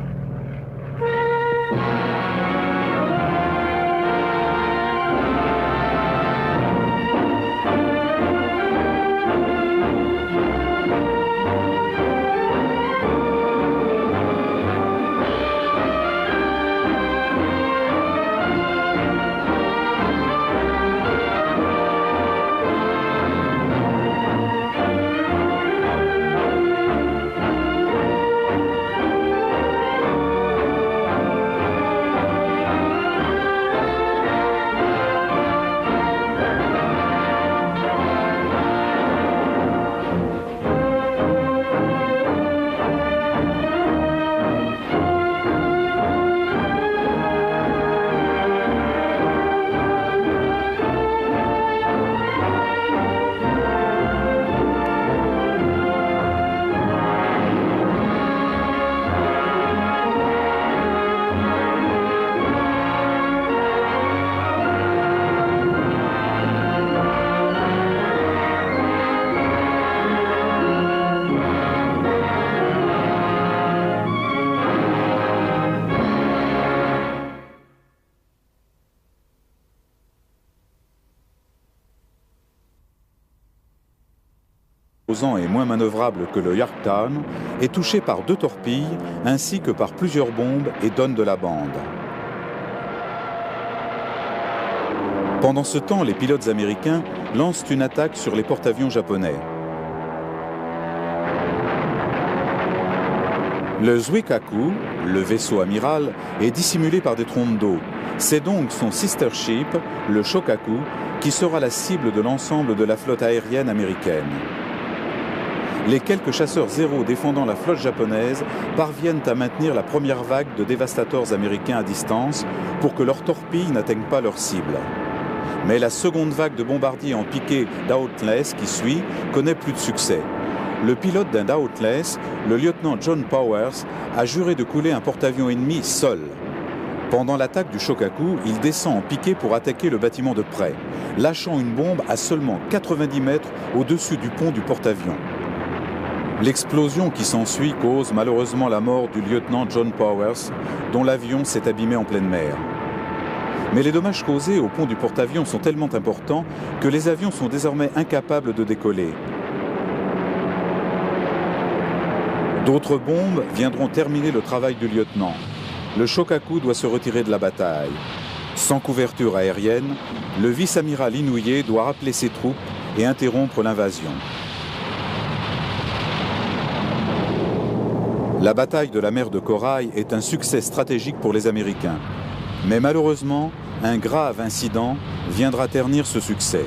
et moins manœuvrable que le Yorktown, est touché par 2 torpilles ainsi que par plusieurs bombes et donne de la bande. Pendant ce temps, les pilotes américains lancent une attaque sur les porte-avions japonais. Le Zuikaku, le vaisseau amiral, est dissimulé par des trompes d'eau. C'est donc son sister ship, le Shokaku, qui sera la cible de l'ensemble de la flotte aérienne américaine. Les quelques chasseurs Zéro défendant la flotte japonaise parviennent à maintenir la première vague de dévastateurs américains à distance pour que leurs torpilles n'atteignent pas leur cible. Mais la seconde vague de bombardiers en piqué Dauntless qui suit connaît plus de succès. Le pilote d'un Dauntless, le lieutenant John Powers, a juré de couler un porte-avions ennemi seul. Pendant l'attaque du Shokaku, il descend en piqué pour attaquer le bâtiment de près, lâchant une bombe à seulement 90 mètres au-dessus du pont du porte-avions. L'explosion qui s'ensuit cause malheureusement la mort du lieutenant John Powers, dont l'avion s'est abîmé en pleine mer. Mais les dommages causés au pont du porte-avions sont tellement importants que les avions sont désormais incapables de décoller. D'autres bombes viendront terminer le travail du lieutenant. Le Shokaku doit se retirer de la bataille. Sans couverture aérienne, le vice-amiral Inouye doit rappeler ses troupes et interrompre l'invasion. La bataille de la mer de Corail est un succès stratégique pour les Américains. Mais malheureusement, un grave incident viendra ternir ce succès.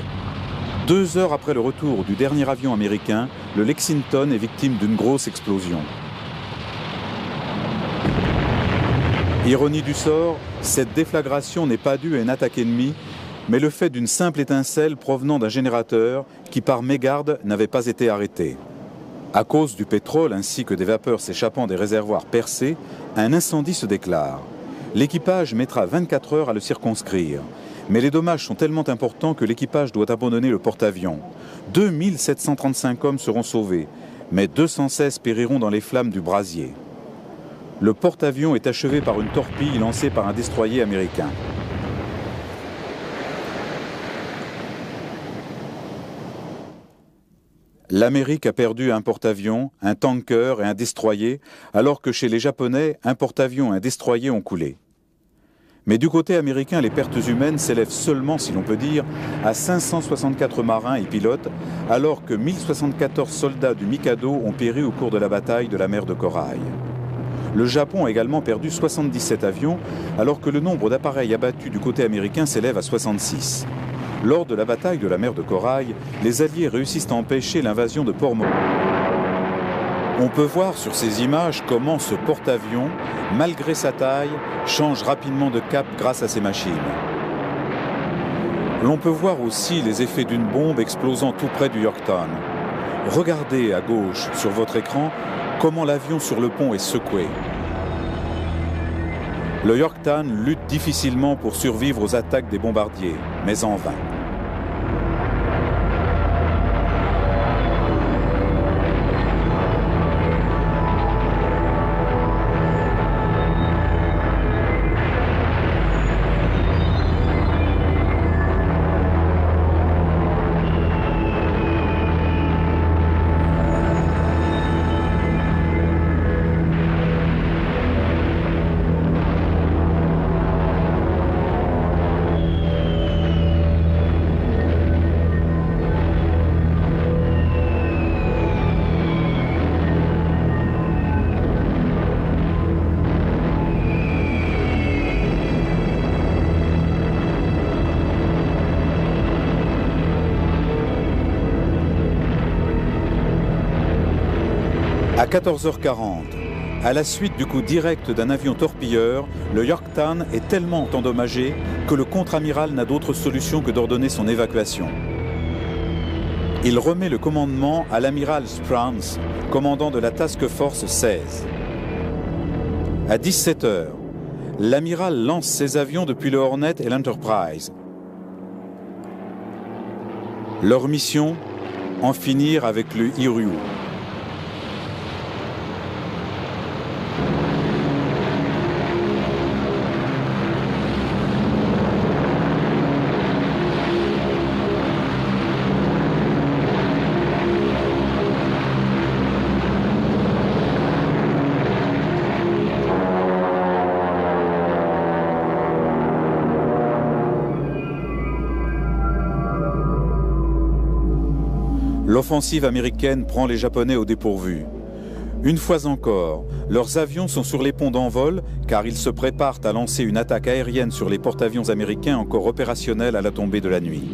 2 heures après le retour du dernier avion américain, le Lexington est victime d'une grosse explosion. Ironie du sort, cette déflagration n'est pas due à une attaque ennemie, mais le fait d'une simple étincelle provenant d'un générateur qui, par mégarde, n'avait pas été arrêté. À cause du pétrole ainsi que des vapeurs s'échappant des réservoirs percés, un incendie se déclare. L'équipage mettra 24 heures à le circonscrire. Mais les dommages sont tellement importants que l'équipage doit abandonner le porte-avions. 2735 hommes seront sauvés, mais 216 périront dans les flammes du brasier. Le porte-avions est achevé par une torpille lancée par un destroyer américain. L'Amérique a perdu un porte-avions, un tanker et un destroyer, alors que chez les Japonais, un porte-avions et un destroyer ont coulé. Mais du côté américain, les pertes humaines s'élèvent seulement, si l'on peut dire, à 564 marins et pilotes, alors que 1074 soldats du Mikado ont péri au cours de la bataille de la mer de Corail. Le Japon a également perdu 77 avions, alors que le nombre d'appareils abattus du côté américain s'élève à 66. Lors de la bataille de la mer de Corail, les Alliés réussissent à empêcher l'invasion de Port Moresby. On peut voir sur ces images comment ce porte-avions, malgré sa taille, change rapidement de cap grâce à ses machines. L'on peut voir aussi les effets d'une bombe explosant tout près du Yorktown. Regardez à gauche sur votre écran comment l'avion sur le pont est secoué. Le Yorktown lutte difficilement pour survivre aux attaques des bombardiers, mais en vain. À 14h40, à la suite du coup direct d'un avion torpilleur, le Yorktown est tellement endommagé que le contre-amiral n'a d'autre solution que d'ordonner son évacuation. Il remet le commandement à l'amiral Spruance, commandant de la Task Force 16. À 17h, l'amiral lance ses avions depuis le Hornet et l'Enterprise. Leur mission, en finir avec le Hiryu. L'offensive américaine prend les Japonais au dépourvu. Une fois encore, leurs avions sont sur les ponts d'envol car ils se préparent à lancer une attaque aérienne sur les porte-avions américains encore opérationnels à la tombée de la nuit.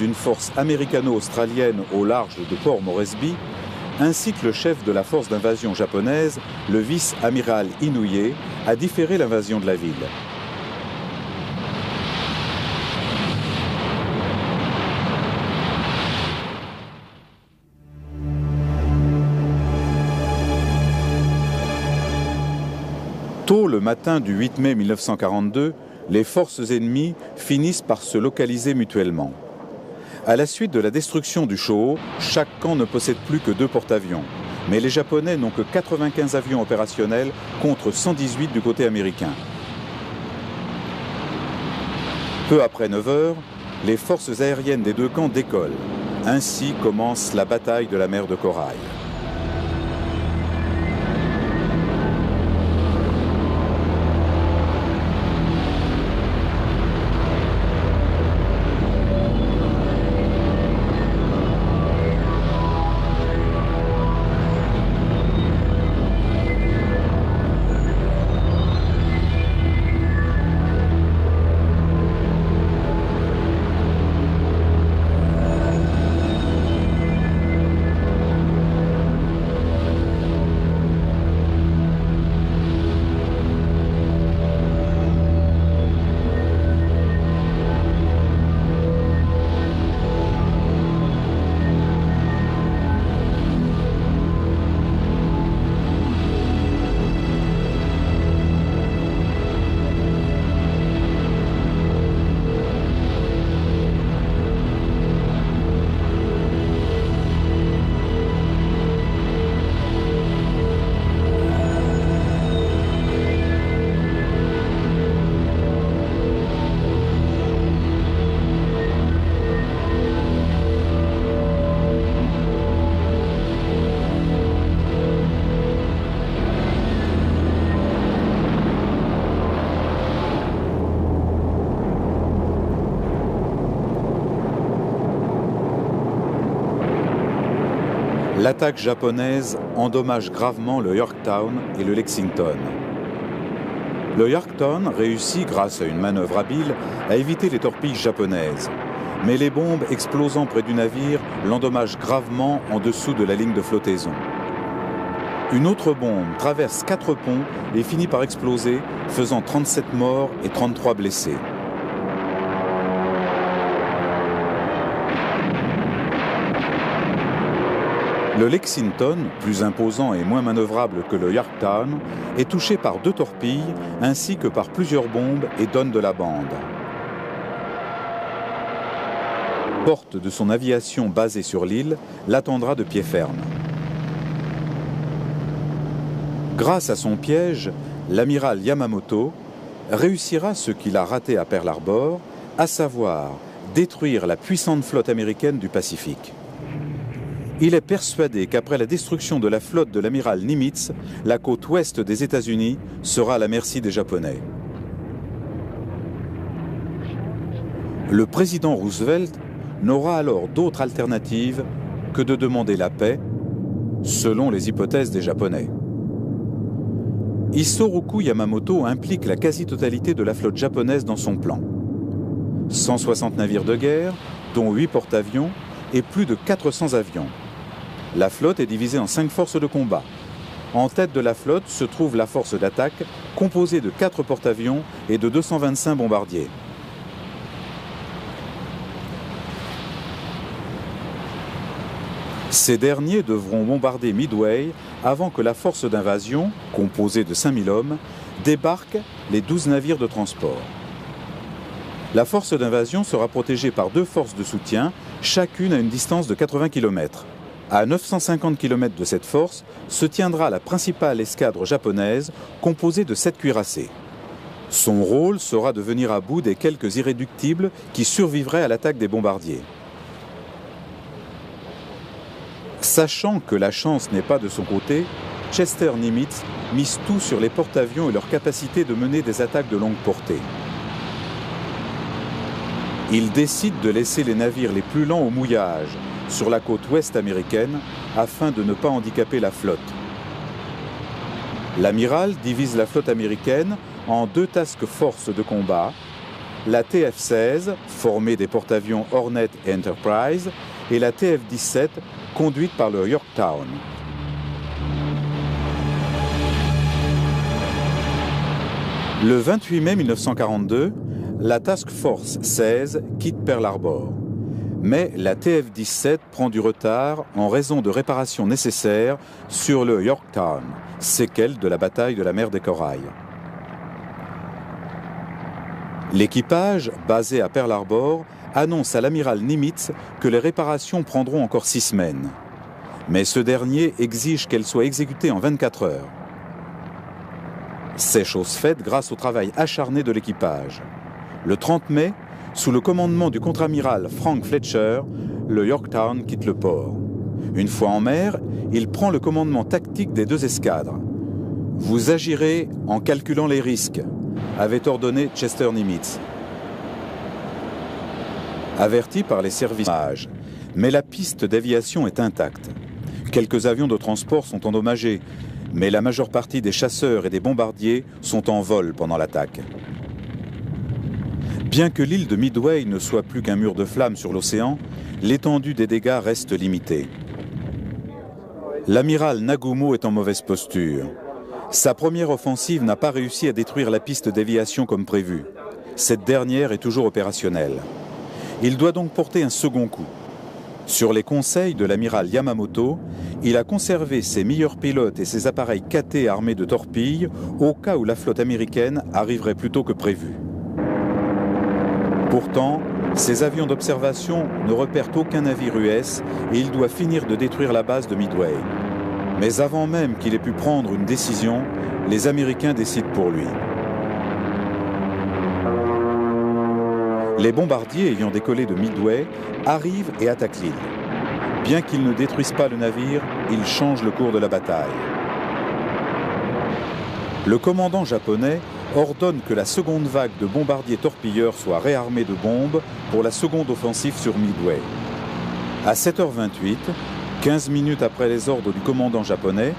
D'une force américano-australienne au large de Port Moresby, ainsi que le chef de la force d'invasion japonaise, le vice-amiral Inoue, a différé l'invasion de la ville. Tôt le matin du 8 mai 1942, les forces ennemies finissent par se localiser mutuellement. À la suite de la destruction du Shoho, chaque camp ne possède plus que 2 porte-avions. Mais les Japonais n'ont que 95 avions opérationnels contre 118 du côté américain. Peu après 9 heures, les forces aériennes des 2 camps décollent. Ainsi commence la bataille de la mer de Corail. L'attaque japonaise endommage gravement le Yorktown et le Lexington. Le Yorktown réussit, grâce à une manœuvre habile, à éviter les torpilles japonaises. Mais les bombes explosant près du navire l'endommagent gravement en dessous de la ligne de flottaison. Une autre bombe traverse 4 ponts et finit par exploser, faisant 37 morts et 33 blessés. Le Lexington, plus imposant et moins manœuvrable que le Yorktown, est touché par 2 torpilles ainsi que par plusieurs bombes et donne de la bande. Porte de son aviation basée sur l'île l'attendra de pied ferme. Grâce à son piège, l'amiral Yamamoto réussira ce qu'il a raté à Pearl Harbor, à savoir détruire la puissante flotte américaine du Pacifique. Il est persuadé qu'après la destruction de la flotte de l'amiral Nimitz, la côte ouest des États-Unis sera à la merci des Japonais. Le président Roosevelt n'aura alors d'autre alternative que de demander la paix, selon les hypothèses des Japonais. Isoroku Yamamoto implique la quasi-totalité de la flotte japonaise dans son plan. 160 navires de guerre, dont 8 porte-avions et plus de 400 avions. La flotte est divisée en 5 forces de combat. En tête de la flotte se trouve la force d'attaque, composée de 4 porte-avions et de 225 bombardiers. Ces derniers devront bombarder Midway avant que la force d'invasion, composée de 5000 hommes, débarque les 12 navires de transport. La force d'invasion sera protégée par 2 forces de soutien, chacune à une distance de 80 km. À 950 km de cette force se tiendra la principale escadre japonaise, composée de 7 cuirassés. Son rôle sera de venir à bout des quelques irréductibles qui survivraient à l'attaque des bombardiers. Sachant que la chance n'est pas de son côté, Chester Nimitz mise tout sur les porte-avions et leur capacité de mener des attaques de longue portée. Il décide de laisser les navires les plus lents au mouillage sur la côte ouest américaine afin de ne pas handicaper la flotte. L'amiral divise la flotte américaine en 2 task forces de combat, la TF-16, formée des porte-avions Hornet et Enterprise, et la TF-17, conduite par le Yorktown. Le 28 mai 1942, la Task Force 16 quitte Pearl Harbor. Mais la TF-17 prend du retard en raison de réparations nécessaires sur le Yorktown, séquelle de la bataille de la mer des Corails. L'équipage, basé à Pearl Harbor, annonce à l'amiral Nimitz que les réparations prendront encore 6 semaines. Mais ce dernier exige qu'elles soient exécutées en 24 heures. C'est chose faite grâce au travail acharné de l'équipage. Le 30 mai, sous le commandement du contre-amiral Frank Fletcher, le Yorktown quitte le port. Une fois en mer, il prend le commandement tactique des 2 escadres. « Vous agirez en calculant les risques », avait ordonné Chester Nimitz. Averti par les services, mais la piste d'aviation est intacte. Quelques avions de transport sont endommagés, mais la majeure partie des chasseurs et des bombardiers sont en vol pendant l'attaque. Bien que l'île de Midway ne soit plus qu'un mur de flammes sur l'océan, l'étendue des dégâts reste limitée. L'amiral Nagumo est en mauvaise posture. Sa première offensive n'a pas réussi à détruire la piste d'aviation comme prévu. Cette dernière est toujours opérationnelle. Il doit donc porter un second coup. Sur les conseils de l'amiral Yamamoto, il a conservé ses meilleurs pilotes et ses appareils KT armés de torpilles au cas où la flotte américaine arriverait plus tôt que prévu. Pourtant, ces avions d'observation ne repèrent aucun navire US et il doit finir de détruire la base de Midway. Mais avant même qu'il ait pu prendre une décision, les Américains décident pour lui. Les bombardiers ayant décollé de Midway arrivent et attaquent l'île. Bien qu'ils ne détruisent pas le navire, ils changent le cours de la bataille. Le commandant japonais ordonne que la seconde vague de bombardiers torpilleurs soit réarmée de bombes pour la seconde offensive sur Midway. À 7h28, 15 minutes après les ordres du commandant japonais,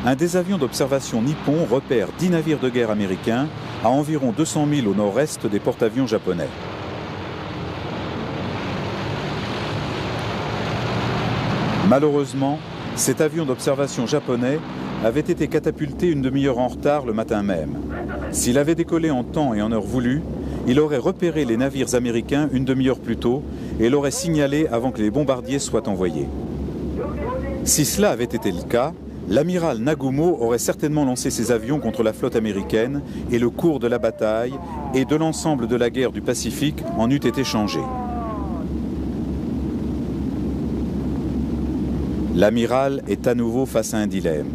un des avions d'observation nippon repère 10 navires de guerre américains à environ 200 000 au nord-est des porte-avions japonais. Malheureusement, cet avion d'observation japonais avait été catapulté une demi-heure en retard le matin même. S'il avait décollé en temps et en heure voulue, il aurait repéré les navires américains une demi-heure plus tôt et l'aurait signalé avant que les bombardiers soient envoyés. Si cela avait été le cas, l'amiral Nagumo aurait certainement lancé ses avions contre la flotte américaine et le cours de la bataille et de l'ensemble de la guerre du Pacifique en eût été changé. L'amiral est à nouveau face à un dilemme.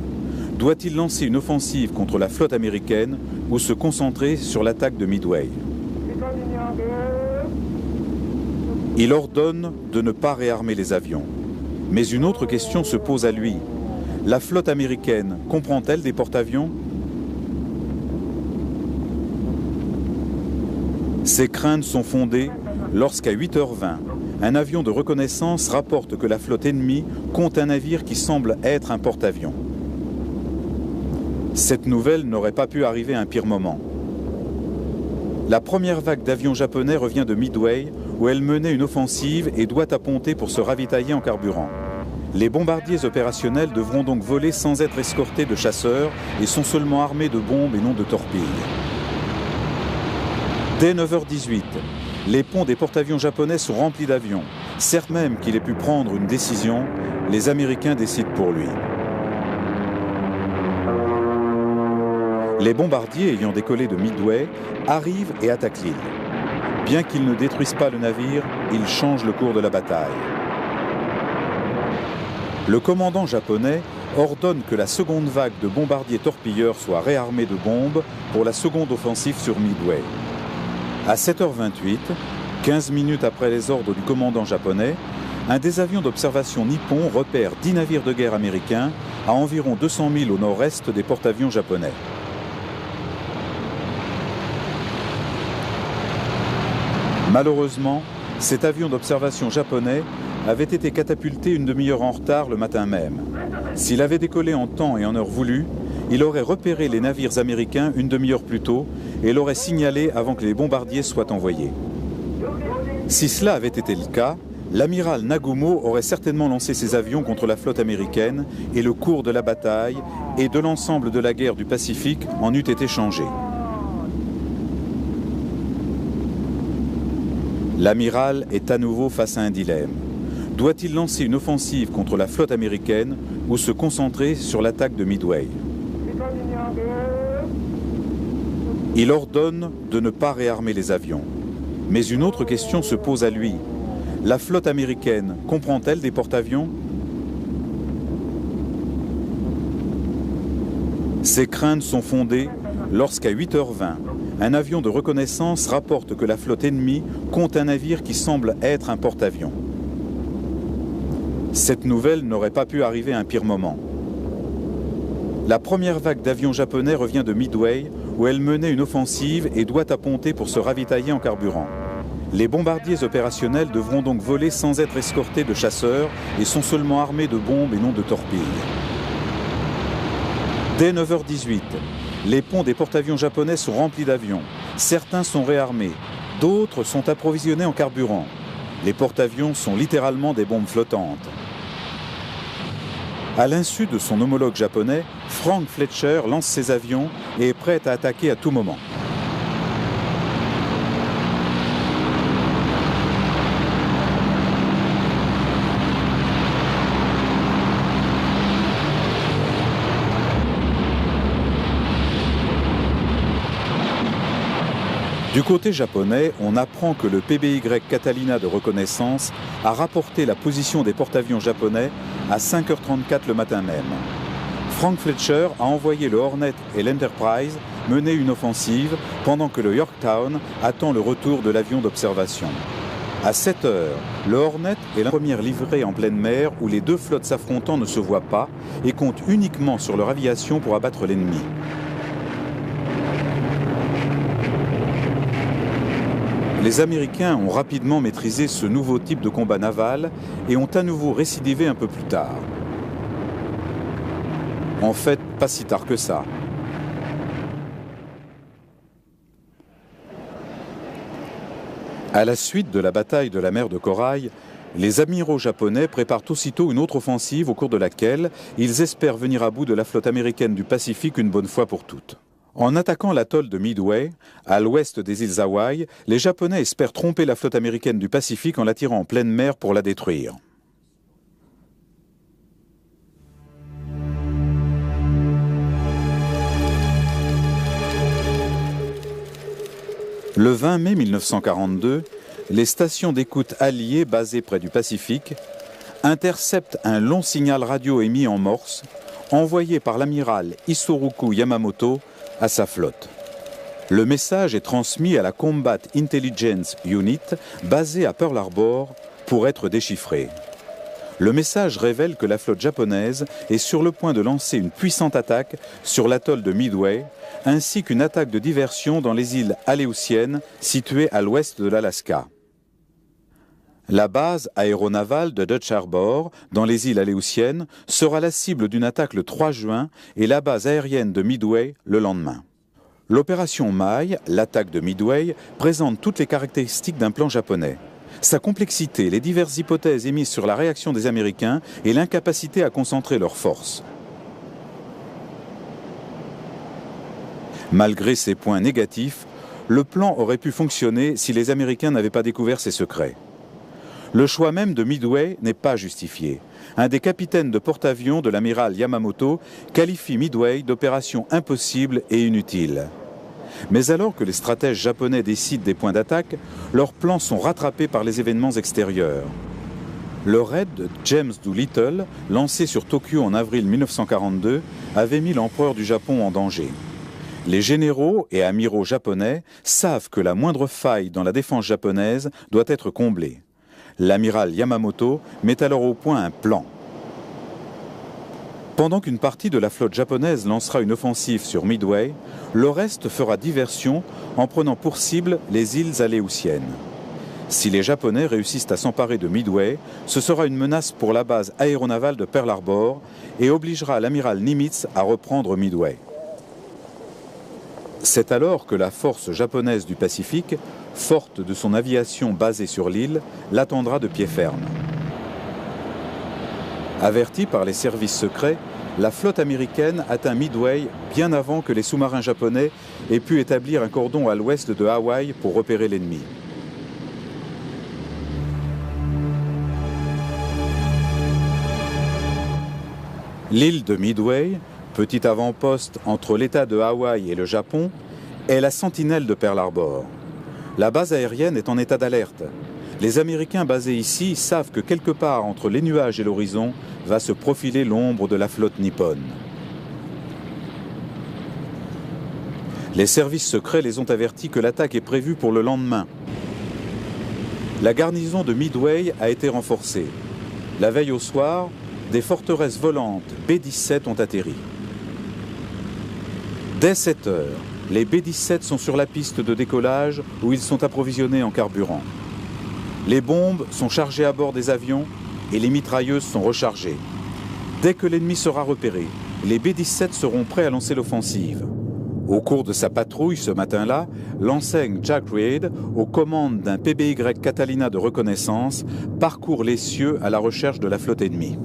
Doit-il lancer une offensive contre la flotte américaine ou se concentrer sur l'attaque de Midway? Il ordonne de ne pas réarmer les avions. Mais une autre question se pose à lui. La flotte américaine comprend-elle des porte-avions? Ces craintes sont fondées lorsqu'à 8h20, un avion de reconnaissance rapporte que la flotte ennemie compte un navire qui semble être un porte-avions. Cette nouvelle n'aurait pas pu arriver à un pire moment. La première vague d'avions japonais revient de Midway, où elle menait une offensive et doit apponter pour se ravitailler en carburant. Les bombardiers opérationnels devront donc voler sans être escortés de chasseurs et sont seulement armés de bombes et non de torpilles. Dès 9h18, les ponts des porte-avions japonais sont remplis d'avions. Certes même qu'il ait pu prendre une décision, les Américains décident pour lui. Les bombardiers ayant décollé de Midway arrivent et attaquent l'île. Bien qu'ils ne détruisent pas le navire, ils changent le cours de la bataille. Le commandant japonais ordonne que la seconde vague de bombardiers torpilleurs soit réarmée de bombes pour la seconde offensive sur Midway. À 7h28, 15 minutes après les ordres du commandant japonais, un des avions d'observation nippon repère 10 navires de guerre américains à environ 200 000 au nord-est des porte-avions japonais. Malheureusement, cet avion d'observation japonais avait été catapulté une demi-heure en retard le matin même. S'il avait décollé en temps et en heure voulue, il aurait repéré les navires américains une demi-heure plus tôt et l'aurait signalé avant que les bombardiers soient envoyés. Si cela avait été le cas, l'amiral Nagumo aurait certainement lancé ses avions contre la flotte américaine et le cours de la bataille et de l'ensemble de la guerre du Pacifique en eût été changé. L'amiral est à nouveau face à un dilemme. Doit-il lancer une offensive contre la flotte américaine ou se concentrer sur l'attaque de Midway? Il ordonne de ne pas réarmer les avions. Mais une autre question se pose à lui. La flotte américaine comprend-elle des porte-avions? Ces craintes sont fondées lorsqu'à 8h20, un avion de reconnaissance rapporte que la flotte ennemie compte un navire qui semble être un porte-avions. Cette nouvelle n'aurait pas pu arriver à un pire moment. La première vague d'avions japonais revient de Midway, où elle menait une offensive et doit apponter pour se ravitailler en carburant. Les bombardiers opérationnels devront donc voler sans être escortés de chasseurs et sont seulement armés de bombes et non de torpilles. Dès 9h18, les ponts des porte-avions japonais sont remplis d'avions. Certains sont réarmés, d'autres sont approvisionnés en carburant. Les porte-avions sont littéralement des bombes flottantes. À l'insu de son homologue japonais, Frank Fletcher lance ses avions et est prêt à attaquer à tout moment. Du côté japonais, on apprend que le PBY Catalina de reconnaissance a rapporté la position des porte-avions japonais à 5h34 le matin même. Frank Fletcher a envoyé le Hornet et l'Enterprise mener une offensive pendant que le Yorktown attend le retour de l'avion d'observation. À 7h, le Hornet est la première livrée en pleine mer où les deux flottes s'affrontant ne se voient pas et comptent uniquement sur leur aviation pour abattre l'ennemi. Les Américains ont rapidement maîtrisé ce nouveau type de combat naval et ont à nouveau récidivé un peu plus tard. En fait, pas si tard que ça. À la suite de la bataille de la mer de Corail, les amiraux japonais préparent aussitôt une autre offensive au cours de laquelle ils espèrent venir à bout de la flotte américaine du Pacifique une bonne fois pour toutes. En attaquant l'atoll de Midway, à l'ouest des îles Hawaï, les Japonais espèrent tromper la flotte américaine du Pacifique en la tirant en pleine mer pour la détruire. Le 20 mai 1942, les stations d'écoute alliées basées près du Pacifique interceptent un long signal radio émis en morse, envoyé par l'amiral Isoroku Yamamoto à sa flotte. Le message est transmis à la Combat Intelligence Unit basée à Pearl Harbor pour être déchiffré. Le message révèle que la flotte japonaise est sur le point de lancer une puissante attaque sur l'atoll de Midway, ainsi qu'une attaque de diversion dans les îles Aléoutiennes situées à l'ouest de l'Alaska. La base aéronavale de Dutch Harbor, dans les îles Aléoutiennes, sera la cible d'une attaque le 3 juin et la base aérienne de Midway le lendemain. L'opération Mai, l'attaque de Midway, présente toutes les caractéristiques d'un plan japonais. Sa complexité, les diverses hypothèses émises sur la réaction des Américains et l'incapacité à concentrer leurs forces. Malgré ces points négatifs, le plan aurait pu fonctionner si les Américains n'avaient pas découvert ses secrets. Le choix même de Midway n'est pas justifié. Un des capitaines de porte-avions de l'amiral Yamamoto qualifie Midway d'opération impossible et inutile. Mais alors que les stratèges japonais décident des points d'attaque, leurs plans sont rattrapés par les événements extérieurs. Le raid de James Doolittle, lancé sur Tokyo en avril 1942, avait mis l'empereur du Japon en danger. Les généraux et amiraux japonais savent que la moindre faille dans la défense japonaise doit être comblée. L'amiral Yamamoto met alors au point un plan. Pendant qu'une partie de la flotte japonaise lancera une offensive sur Midway, le reste fera diversion en prenant pour cible les îles Aléoutiennes. Si les Japonais réussissent à s'emparer de Midway, ce sera une menace pour la base aéronavale de Pearl Harbor et obligera l'amiral Nimitz à reprendre Midway. C'est alors que la force japonaise du Pacifique, forte de son aviation basée sur l'île, l'attendra de pied ferme. Avertie par les services secrets, la flotte américaine atteint Midway bien avant que les sous-marins japonais aient pu établir un cordon à l'ouest de Hawaï pour repérer l'ennemi. L'île de Midway, petit avant-poste entre l'État de Hawaï et le Japon, est la sentinelle de Pearl Harbor. La base aérienne est en état d'alerte. Les Américains basés ici savent que quelque part entre les nuages et l'horizon va se profiler l'ombre de la flotte nippone. Les services secrets les ont avertis que l'attaque est prévue pour le lendemain. La garnison de Midway a été renforcée. La veille au soir, des forteresses volantes B-17 ont atterri. Dès 7 heures, les B-17 sont sur la piste de décollage où ils sont approvisionnés en carburant. Les bombes sont chargées à bord des avions et les mitrailleuses sont rechargées. Dès que l'ennemi sera repéré, les B-17 seront prêts à lancer l'offensive. Au cours de sa patrouille ce matin-là, l'enseigne Jack Reed, aux commandes d'un PBY Catalina de reconnaissance, parcourt les cieux à la recherche de la flotte ennemie.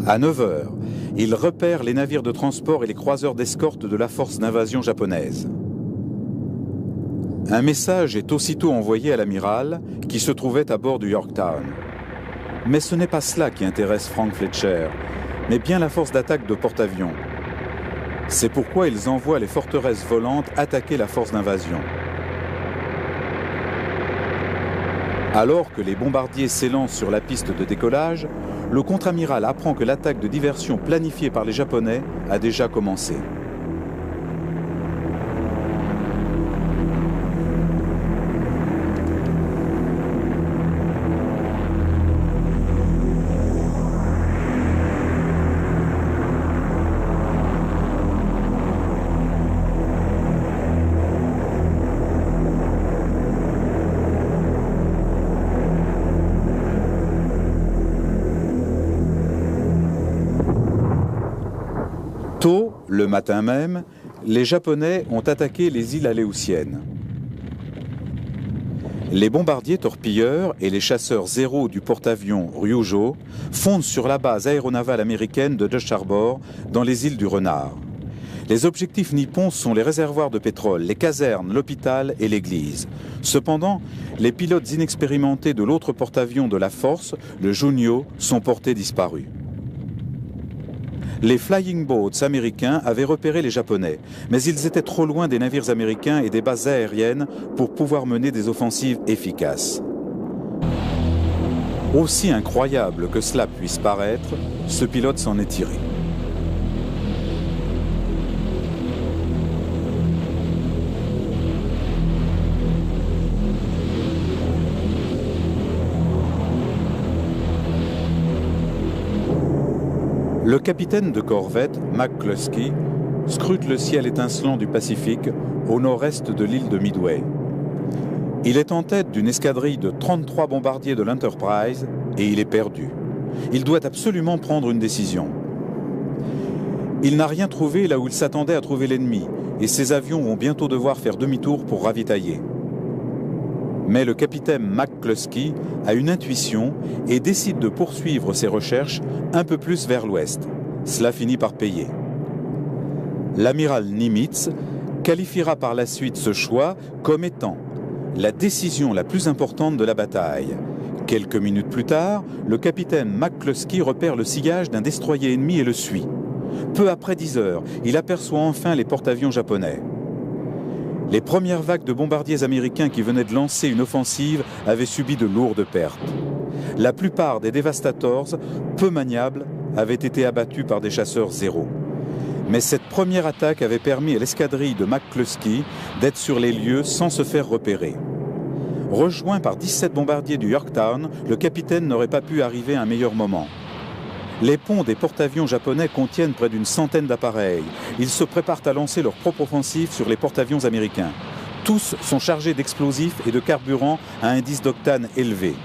À 9 heures, il repère les navires de transport et les croiseurs d'escorte de la force d'invasion japonaise. Un message est aussitôt envoyé à l'amiral qui se trouvait à bord du Yorktown. Mais ce n'est pas cela qui intéresse Frank Fletcher, mais bien la force d'attaque de porte-avions. C'est pourquoi ils envoient les forteresses volantes attaquer la force d'invasion. Alors que les bombardiers s'élancent sur la piste de décollage, le contre-amiral apprend que l'attaque de diversion planifiée par les Japonais a déjà commencé. Tôt, le matin même, les Japonais ont attaqué les îles Aléoutiennes. Les bombardiers torpilleurs et les chasseurs Zéro du porte-avions Ryujo fondent sur la base aéronavale américaine de Dutch Harbor dans les îles du Renard. Les objectifs nippons sont les réservoirs de pétrole, les casernes, l'hôpital et l'église. Cependant, les pilotes inexpérimentés de l'autre porte-avions de la force, le Junyo, sont portés disparus. Les flying boats américains avaient repéré les Japonais, mais ils étaient trop loin des navires américains et des bases aériennes pour pouvoir mener des offensives efficaces. Aussi incroyable que cela puisse paraître, ce pilote s'en est tiré. Le capitaine de corvette, McCluskey, scrute le ciel étincelant du Pacifique au nord-est de l'île de Midway. Il est en tête d'une escadrille de 33 bombardiers de l'Enterprise et il est perdu. Il doit absolument prendre une décision. Il n'a rien trouvé là où il s'attendait à trouver l'ennemi et ses avions vont bientôt devoir faire demi-tour pour ravitailler. Mais le capitaine McCluskey a une intuition et décide de poursuivre ses recherches un peu plus vers l'ouest. Cela finit par payer. L'amiral Nimitz qualifiera par la suite ce choix comme étant la décision la plus importante de la bataille. Quelques minutes plus tard, le capitaine McCluskey repère le sillage d'un destroyer ennemi et le suit. Peu après 10 heures, il aperçoit enfin les porte-avions japonais. Les premières vagues de bombardiers américains qui venaient de lancer une offensive avaient subi de lourdes pertes. La plupart des Devastators, peu maniables, avaient été abattus par des chasseurs Zéro. Mais cette première attaque avait permis à l'escadrille de McCluskey d'être sur les lieux sans se faire repérer. Rejoint par 17 bombardiers du Yorktown, le capitaine n'aurait pas pu arriver à un meilleur moment. Les ponts des porte-avions japonais contiennent près d'une centaine d'appareils. Ils se préparent à lancer leur propre offensive sur les porte-avions américains. Tous sont chargés d'explosifs et de carburant à indice d'octane élevé.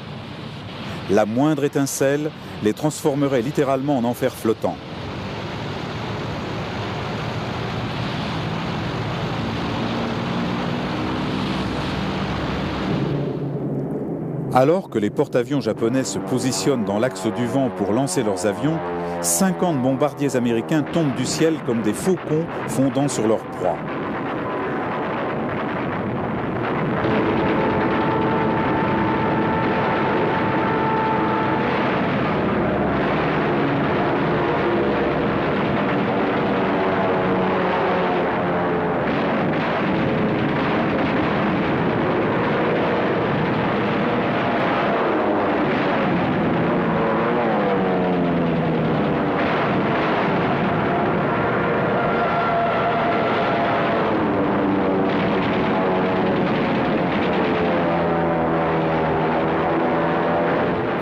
La moindre étincelle les transformerait littéralement en enfer flottant. Alors que les porte-avions japonais se positionnent dans l'axe du vent pour lancer leurs avions, 50 bombardiers américains tombent du ciel comme des faucons fondant sur leur proie.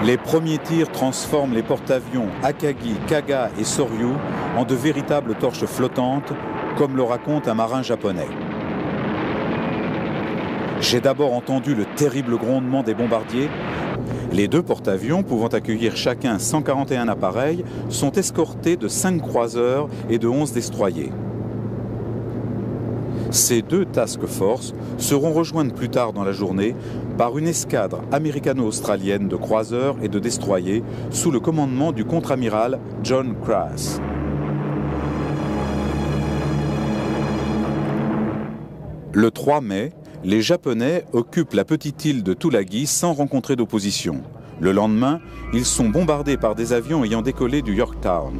Les premiers tirs transforment les porte-avions Akagi, Kaga et Soryu en de véritables torches flottantes, comme le raconte un marin japonais. J'ai d'abord entendu le terrible grondement des bombardiers. Les deux porte-avions, pouvant accueillir chacun 141 appareils, sont escortés de 5 croiseurs et de 11 destroyers. Ces deux task force seront rejointes plus tard dans la journée par une escadre américano-australienne de croiseurs et de destroyers sous le commandement du contre-amiral John Crass. Le 3 mai, les Japonais occupent la petite île de Tulagi sans rencontrer d'opposition. Le lendemain, ils sont bombardés par des avions ayant décollé du Yorktown.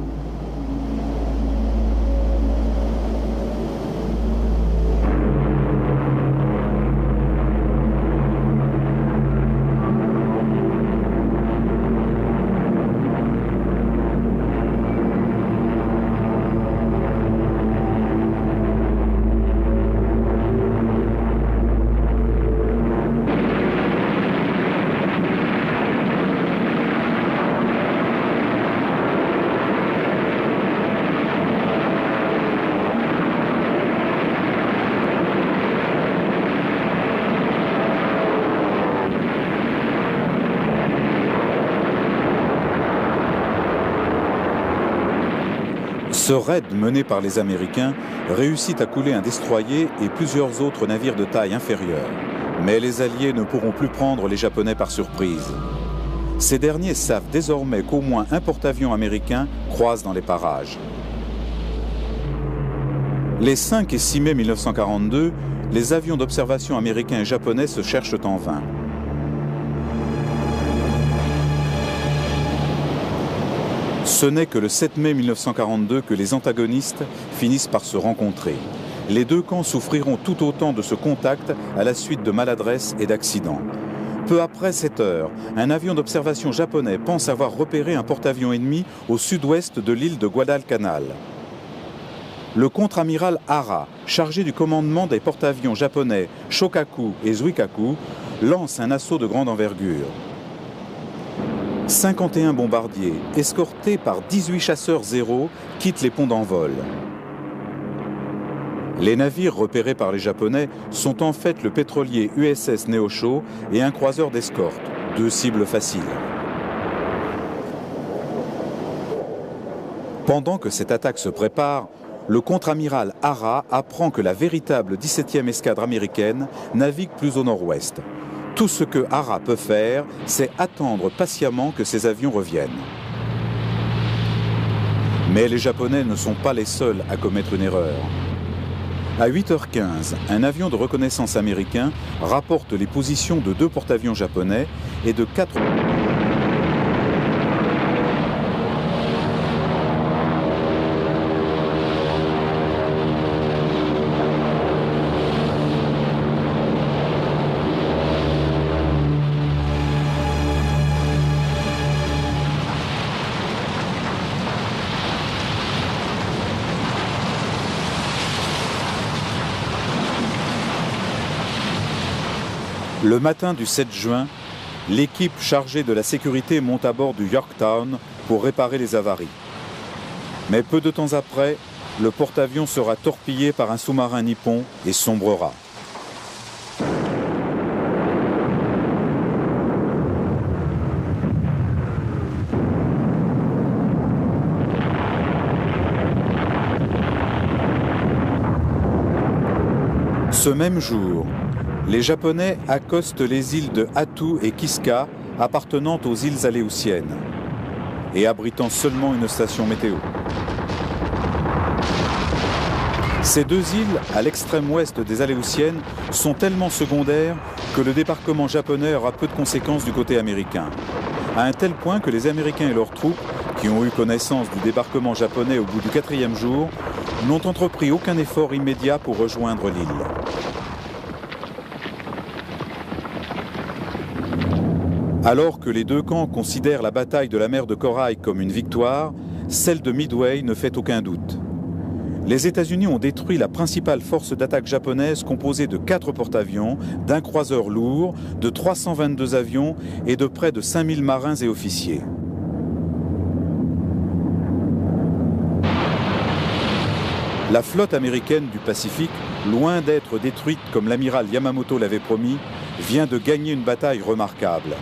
Ce raid mené par les Américains réussit à couler un destroyer et plusieurs autres navires de taille inférieure. Mais les Alliés ne pourront plus prendre les Japonais par surprise. Ces derniers savent désormais qu'au moins un porte-avions américain croise dans les parages. Les 5 et 6 mai 1942, les avions d'observation américains et japonais se cherchent en vain. Ce n'est que le 7 mai 1942 que les antagonistes finissent par se rencontrer. Les deux camps souffriront tout autant de ce contact à la suite de maladresses et d'accidents. Peu après 7 heures, un avion d'observation japonais pense avoir repéré un porte-avions ennemi au sud-ouest de l'île de Guadalcanal. Le contre-amiral Hara, chargé du commandement des porte-avions japonais Shokaku et Zuikaku, lance un assaut de grande envergure. 51 bombardiers, escortés par 18 chasseurs Zéro, quittent les ponts d'envol. Les navires repérés par les Japonais sont en fait le pétrolier USS Neosho et un croiseur d'escorte, deux cibles faciles. Pendant que cette attaque se prépare, le contre-amiral Hara apprend que la véritable 17e escadre américaine navigue plus au nord-ouest. Tout ce que Hara peut faire, c'est attendre patiemment que ces avions reviennent. Mais les Japonais ne sont pas les seuls à commettre une erreur. À 8h15, un avion de reconnaissance américain rapporte les positions de 2 porte-avions japonais et de 4... Le matin du 7 juin, l'équipe chargée de la sécurité monte à bord du Yorktown pour réparer les avaries. Mais peu de temps après, le porte-avions sera torpillé par un sous-marin nippon et sombrera. Ce même jour, les Japonais accostent les îles de Attu et Kiska appartenant aux îles Aléoutiennes et abritant seulement une station météo. Ces deux îles, à l'extrême ouest des Aléoutiennes, sont tellement secondaires que le débarquement japonais aura peu de conséquences du côté américain. À un tel point que les Américains et leurs troupes, qui ont eu connaissance du débarquement japonais au bout du 4e jour, n'ont entrepris aucun effort immédiat pour rejoindre l'île. Alors que les deux camps considèrent la bataille de la mer de Corail comme une victoire, celle de Midway ne fait aucun doute. Les États-Unis ont détruit la principale force d'attaque japonaise composée de 4 porte-avions, d'un croiseur lourd, de 322 avions et de près de 5000 marins et officiers. La flotte américaine du Pacifique, loin d'être détruite comme l'amiral Yamamoto l'avait promis, vient de gagner une bataille remarquable.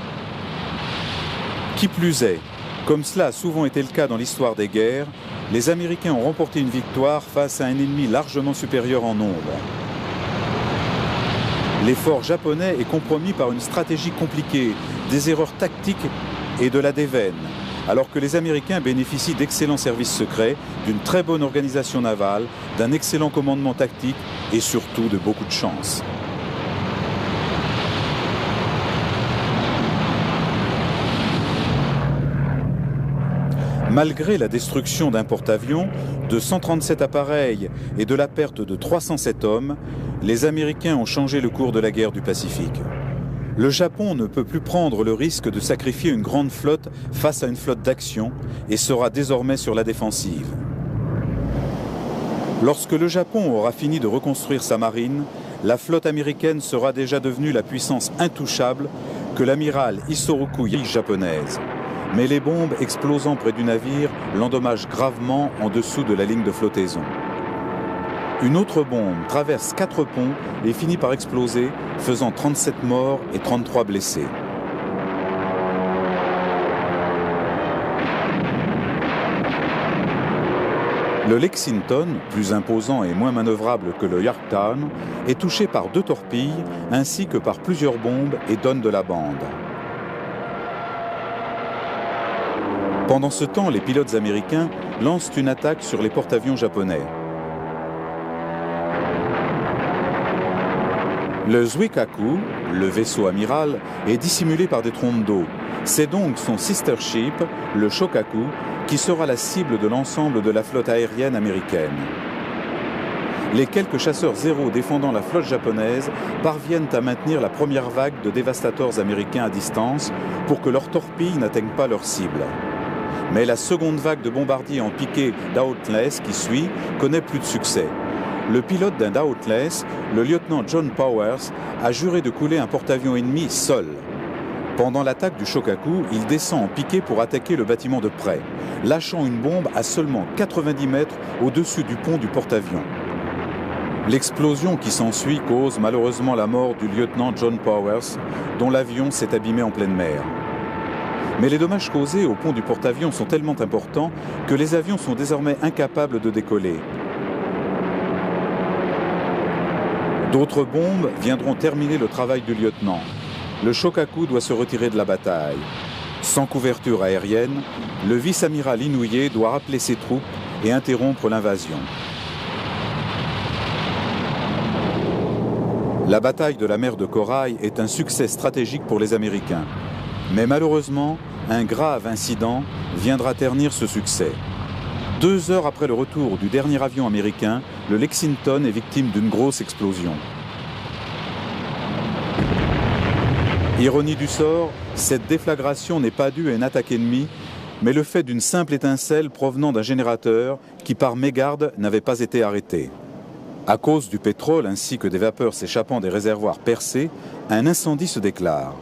Qui plus est, comme cela a souvent été le cas dans l'histoire des guerres, les Américains ont remporté une victoire face à un ennemi largement supérieur en nombre. L'effort japonais est compromis par une stratégie compliquée, des erreurs tactiques et de la déveine, alors que les Américains bénéficient d'excellents services secrets, d'une très bonne organisation navale, d'un excellent commandement tactique et surtout de beaucoup de chance. Malgré la destruction d'un porte-avions, de 137 appareils et de la perte de 307 hommes, les Américains ont changé le cours de la guerre du Pacifique. Le Japon ne peut plus prendre le risque de sacrifier une grande flotte face à une flotte d'action et sera désormais sur la défensive. Lorsque le Japon aura fini de reconstruire sa marine, la flotte américaine sera déjà devenue la puissance intouchable que l'amiral Isoroku japonaise. Mais les bombes explosant près du navire l'endommagent gravement en dessous de la ligne de flottaison. Une autre bombe traverse 4 ponts et finit par exploser, faisant 37 morts et 33 blessés. Le Lexington, plus imposant et moins manœuvrable que le Yorktown, est touché par 2 torpilles ainsi que par plusieurs bombes et donne de la bande. Pendant ce temps, les pilotes américains lancent une attaque sur les porte-avions japonais. Le Zuikaku, le vaisseau amiral, est dissimulé par des trompes d'eau. C'est donc son sister ship, le Shokaku, qui sera la cible de l'ensemble de la flotte aérienne américaine. Les quelques chasseurs Zéro défendant la flotte japonaise parviennent à maintenir la première vague de dévastateurs américains à distance pour que leurs torpilles n'atteignent pas leur cible. Mais la seconde vague de bombardiers en piqué Dauntless qui suit connaît plus de succès. Le pilote d'un Dauntless, le lieutenant John Powers, a juré de couler un porte-avions ennemi seul. Pendant l'attaque du Shokaku, il descend en piqué pour attaquer le bâtiment de près, lâchant une bombe à seulement 90 mètres au-dessus du pont du porte-avions. L'explosion qui s'ensuit cause malheureusement la mort du lieutenant John Powers, dont l'avion s'est abîmé en pleine mer. Mais les dommages causés au pont du porte-avions sont tellement importants que les avions sont désormais incapables de décoller. D'autres bombes viendront terminer le travail du lieutenant. Le Shokaku doit se retirer de la bataille. Sans couverture aérienne, le vice-amiral Inouye doit rappeler ses troupes et interrompre l'invasion. La bataille de la mer de Corail est un succès stratégique pour les Américains. Mais malheureusement, un grave incident viendra ternir ce succès. 2 heures après le retour du dernier avion américain, le Lexington est victime d'une grosse explosion. Ironie du sort, cette déflagration n'est pas due à une attaque ennemie, mais le fait d'une simple étincelle provenant d'un générateur qui, par mégarde, n'avait pas été arrêté. À cause du pétrole ainsi que des vapeurs s'échappant des réservoirs percés, un incendie se déclare.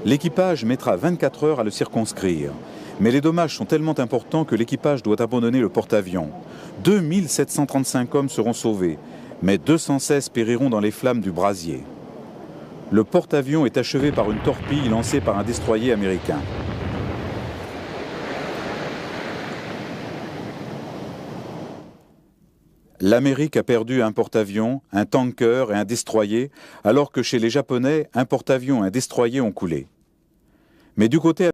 L'équipage mettra 24 heures à le circonscrire. Mais les dommages sont tellement importants que l'équipage doit abandonner le porte-avions. 2735 hommes seront sauvés, mais 216 périront dans les flammes du brasier. Le porte-avions est achevé par une torpille lancée par un destroyer américain. L'Amérique a perdu un porte-avions, un tanker et un destroyer, alors que chez les Japonais, un porte-avions et un destroyer ont coulé. Mais du côté